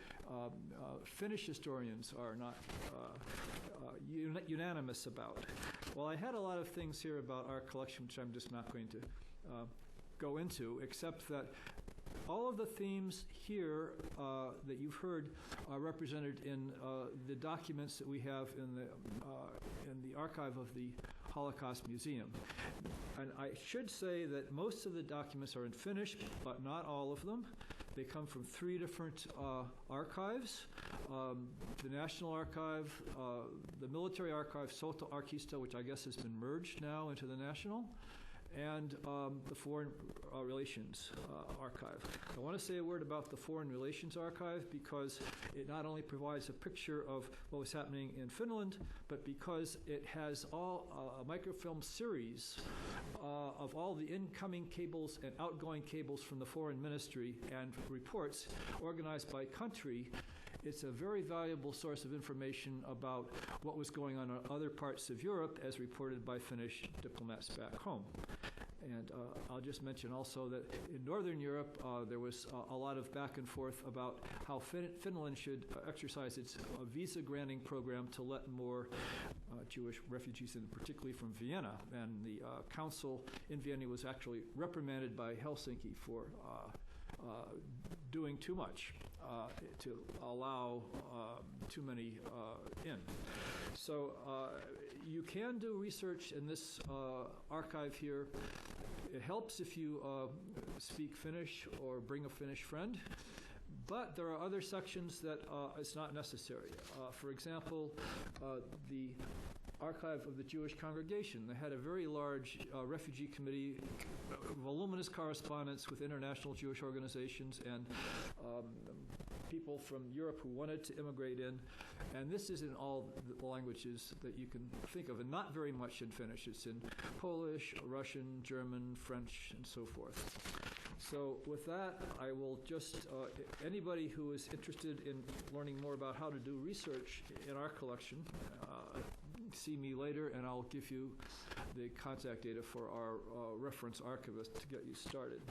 Finnish historians are not unanimous about. Well, I had a lot of things here about our collection, which I'm just not going to go into, except that all of the themes here that you've heard are represented in the documents that we have in the archive of the Holocaust Museum. And I should say that most of the documents are in Finnish, but not all of them. They come from 3 different archives, the National Archive, the Military Archive, Soto-Arkisto, which I guess has been merged now into the National, and the Foreign Relations Archive. I want to say a word about the Foreign Relations Archive because it not only provides a picture of what was happening in Finland, but because it has a microfilm series of all the incoming cables and outgoing cables from the Foreign Ministry and reports organized by country. It's a very valuable source of information about what was going on in other parts of Europe as reported by Finnish diplomats back home. And I'll just mention also that in Northern Europe, there was a lot of back and forth about how Finland should exercise its visa granting program to let more Jewish refugees in, particularly from Vienna. And the council in Vienna was actually reprimanded by Helsinki for doing too much to allow too many in. So you can do research in this archive here. It helps if you speak Finnish or bring a Finnish friend, but there are other sections that it's not necessary. For example, the Archive of the Jewish Congregation. They had a very large refugee committee, voluminous correspondence with international Jewish organizations and people from Europe who wanted to immigrate in. And this is in all the languages that you can think of, and not very much in Finnish. It's in Polish, Russian, German, French, and so forth. So with that, I will just, anybody who is interested in learning more about how to do research in our collection, see me later, and I'll give you the contact data for our reference archivist to get you started.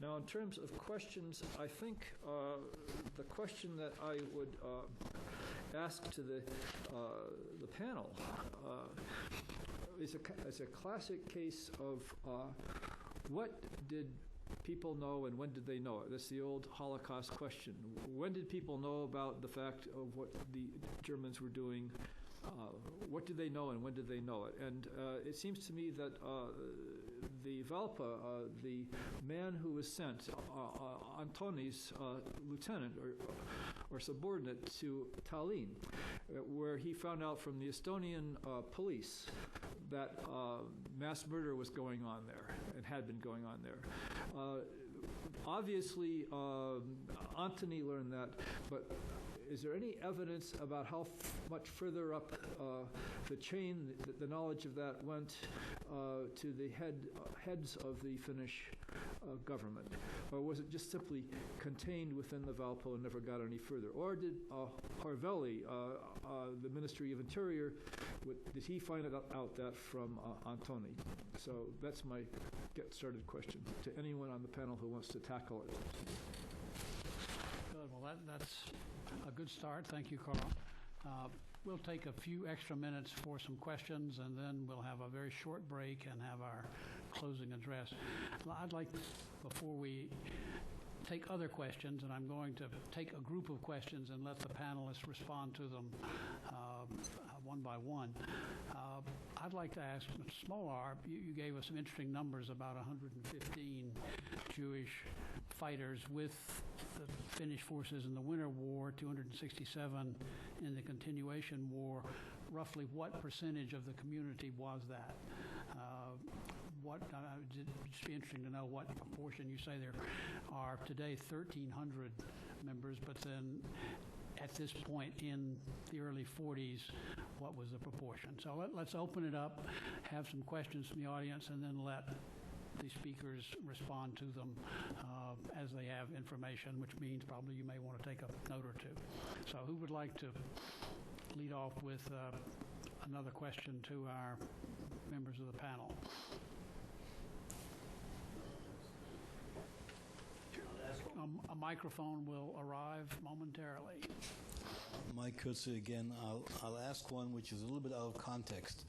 Now, in terms of questions, I think the question that I would ask to the panel is a classic case of what did people know and when did they know it? That's the old Holocaust question. When did people know about the fact of what the Germans were doing? What did they know and when did they know it? And it seems to me that the Valpa, the man who was sent, Antoni's lieutenant or subordinate to Tallinn, where he found out from the Estonian police that mass murder was going on there and had been going on there. Obviously, Antony learned that, but is there any evidence about how much further up the chain the knowledge of that went to the heads of the Finnish government? Or was it just simply contained within the Valpo and never got any further? Or did Harveli, the Ministry of Interior, did he find out that from Antony? So that's my get-started question to anyone on the panel who wants to tackle it. Good. Well, that's a good start. Thank you, Carl. We'll take a few extra minutes for some questions, and then we'll have a very short break and have our closing address. I'd like, before we take other questions, and I'm going to take a group of questions and let the panelists respond to them one by one. I'd like to ask Mr. Smolar, you gave us some interesting numbers about 115 Jewish fighters with the Finnish forces in the Winter War, 267 in the Continuation War. Roughly what percentage of the community was that? It'd just be interesting to know what proportion. You say there are today 1,300 members, but then at this point in the early 40s, what was the proportion? So let's open it up, have some questions from the audience, and then let the speakers respond to them as they have information, which means probably you may want to take a note or two. So who would like to lead off with another question to our members of the panel? A microphone will arrive momentarily. Mike Kurtze again. I'll ask one which is a little bit out of context,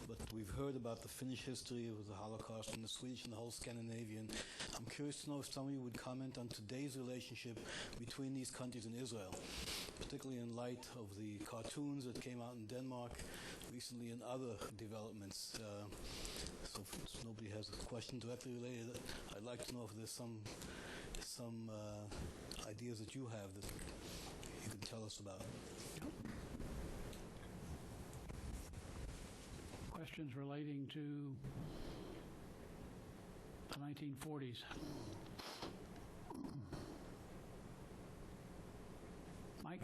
but we've heard about the Finnish history of the Holocaust and the Swedish and the whole Scandinavian. I'm curious to know if some of you would comment on today's relationship between these countries and Israel, particularly in light of the cartoons that came out in Denmark, recently in other developments. So if nobody has a question directly related, I'd like to know if there's some ideas that you have that you can tell us about. Questions relating to the 1940s. Mike?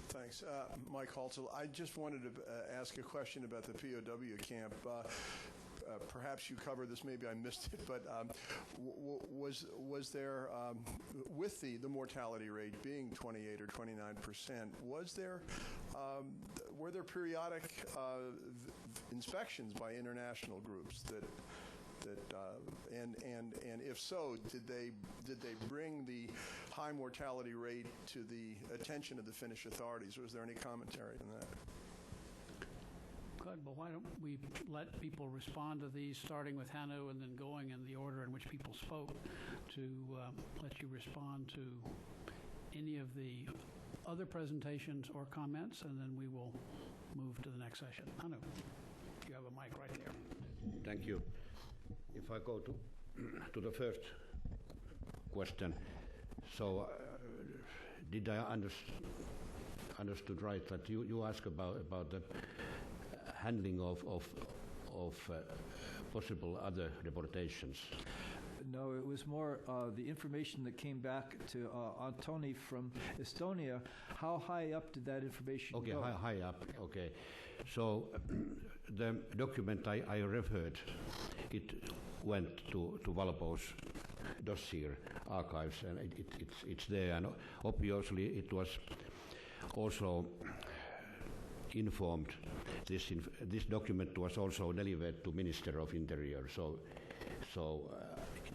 Thanks. Mike Halsell. I just wanted to ask a question about the POW camp. Perhaps you covered this, maybe I missed it, but was there, with the mortality rate being 28 or 29%, were there periodic inspections by international groups and if so, did they bring the high mortality rate to the attention of the Finnish authorities? Was there any commentary on that? Good. Well, why don't we let people respond to these, starting with Hannu and then going in the order in which people spoke, to let you respond to any of the other presentations or comments, and then we will move to the next session. Hannu, you have a mic right there. Thank you. If I go to the first question, so did I understood right that you ask about the handling of possible other deportations? No, it was more the information that came back to Antoni from Estonia. How high up did that information go? Okay, high up. Okay. So the document I referred, it went to Valpo's dossier archives, and it's there. And obviously, it was also informed. This document was also delivered to Minister of Interior. So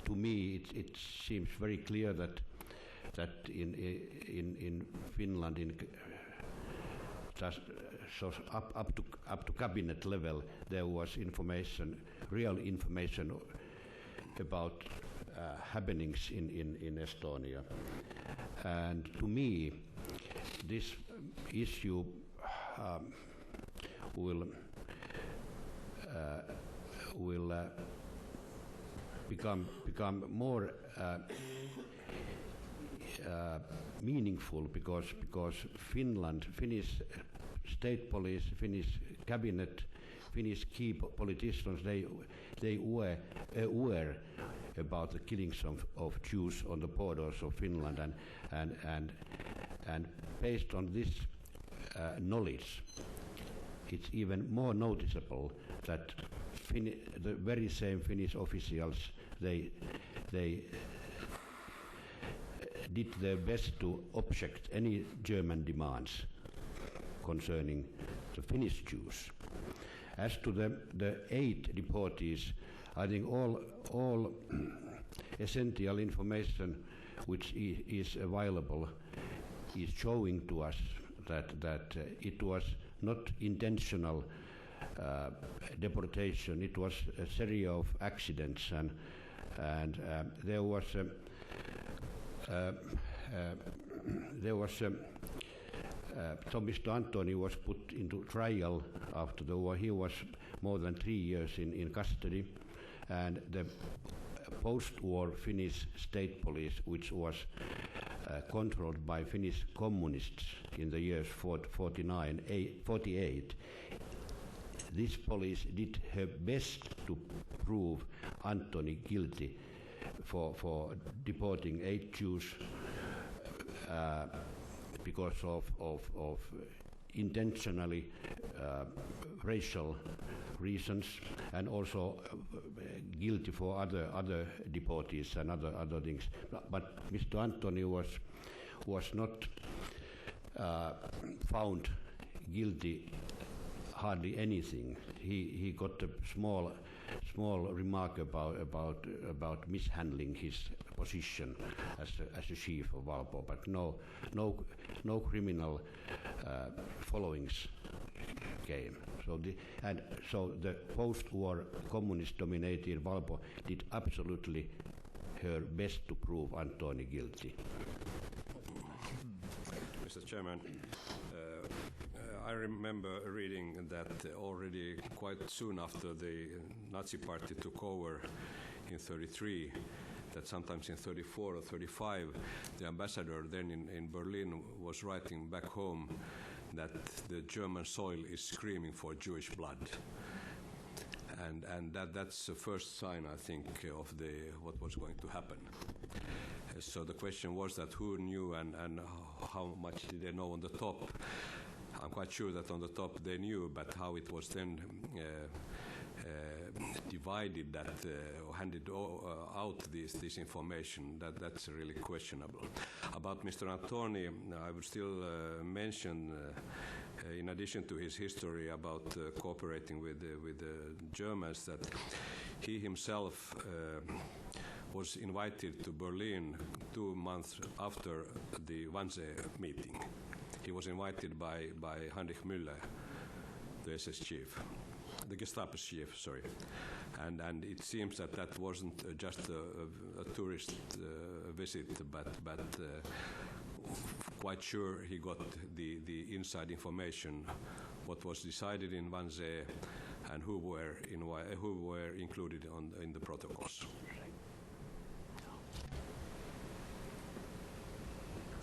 to me, it seems very clear that in Finland, so up to cabinet level, there was information, real information about happenings in Estonia. And to me, this issue will become more meaningful because Finnish state police, Finnish cabinet, Finnish key politicians, they were aware about the killings of Jews on the borders of Finland, and based on this knowledge, it's even more noticeable that the very same Finnish officials, they did their best to object any German demands concerning the Finnish Jews. As to the 8 deportees, I think all essential information which is available is showing to us that it was not intentional deportation. It was a series of accidents, and there was so Mr. Antoni was put into trial after the war. He was more than 3 years in custody, and the post-war Finnish state police, which was controlled by Finnish communists in the years 48, this police did her best to prove Antoni guilty for deporting 8 Jews because of intentionally racial reasons, and also guilty for other deportees and other things. But Mr. Antoni was not found guilty hardly anything. He got a small remark about mishandling his position as a chief of Valpo, but no criminal followings came. So the post-war communist-dominated Valpo did absolutely her best to prove Antoni guilty. Mr. Chairman. I remember reading that already quite soon after the Nazi Party took over in 1933, that sometimes in 1934 or 1935, the ambassador then in Berlin was writing back home that the German soil is screaming for Jewish blood. And that's the first sign, I think, of what was going to happen. So the question was that who knew and how much did they know on the top? I'm quite sure that on the top they knew, but how it was then divided, that handed out this information, that's really questionable. About Mr. Antoni, I would still mention, in addition to his history about cooperating with the Germans, that he himself was invited to Berlin 2 months after the Wannsee meeting. He was invited by Heinrich Müller, the SS chief, the Gestapo chief, sorry. And it seems that wasn't just a tourist visit, but quite sure he got the inside information, what was decided in Wannsee, and who were included in the protocols.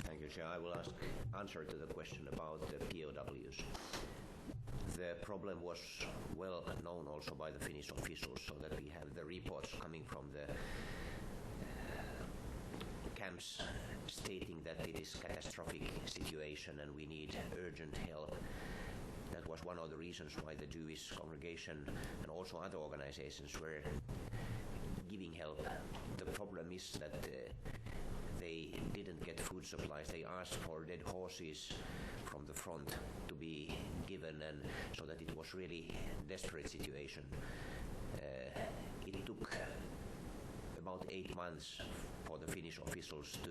Thank you, Chair. I will answer to the question about the POWs. The problem was well known also by the Finnish officials, so that we have the reports coming from the camps stating that it is a catastrophic situation and we need urgent help. That was one of the reasons why the Jewish congregation and also other organizations were giving help. The problem is that they didn't get food supplies. They asked for dead horses from the front to be given, and so that it was really a desperate situation. It took about 8 months for the Finnish officials to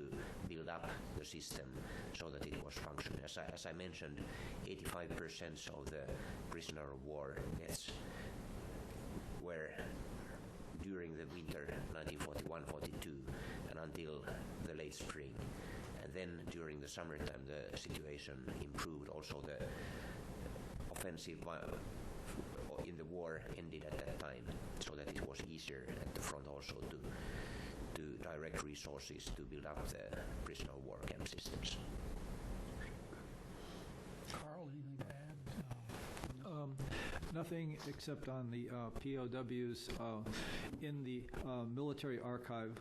build up the system so that it was functioning. As I mentioned, 85% of the prisoner of war deaths were during the winter 1941-42 and until the late spring. And then during the summertime the situation improved. Also the offensive in the war ended at that time, so that it was easier at the front also to direct resources to build up the prisoner of war camp systems. Carl, anything to add? Nothing except on the POWs. In the military archive,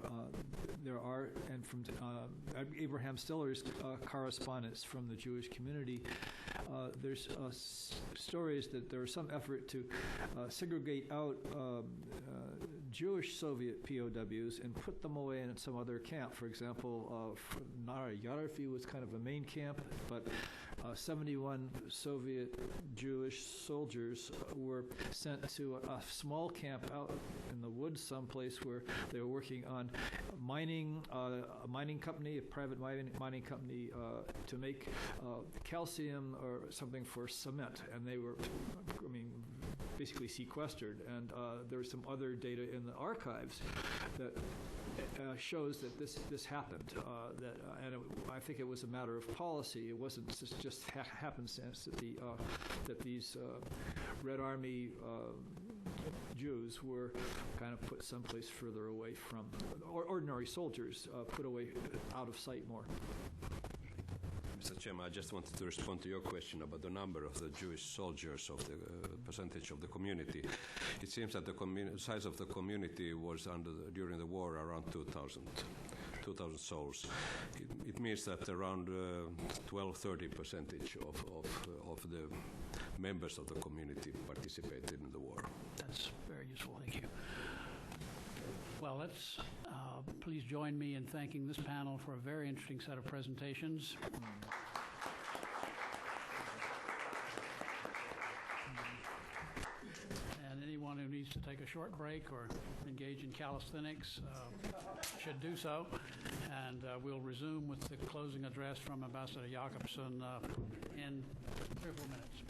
there are, and from Abraham Stiller's correspondence from the Jewish community, there's stories that there was some effort to segregate out Jewish Soviet POWs and put them away in some other camp. For example, Nara Yarfi was kind of a main camp, but 71 Soviet Jewish soldiers were sent to a small camp out in the woods someplace where they were working on mining, a mining company, a private mining company, to make calcium or something for cement. And they were, basically sequestered. And there was some other data in the archives that shows that this happened. I think it was a matter of policy. It wasn't just happenstance that these Red Army Jews were kind of put someplace further away from, or ordinary soldiers put away out of sight more. Mr. Chairman, I just wanted to respond to your question about the number of the Jewish soldiers, of the percentage of the community. It seems that the size of the community was during the war around 2,000 souls. It means that around 12-30% of the members of the community participated in the war. That's very useful. Thank you. Well, let's please join me in thanking this panel for a very interesting set of presentations. And anyone who needs to take a short break or engage in calisthenics should do so. And we'll resume with the closing address from Ambassador Jakobsen in 3 or 4 minutes.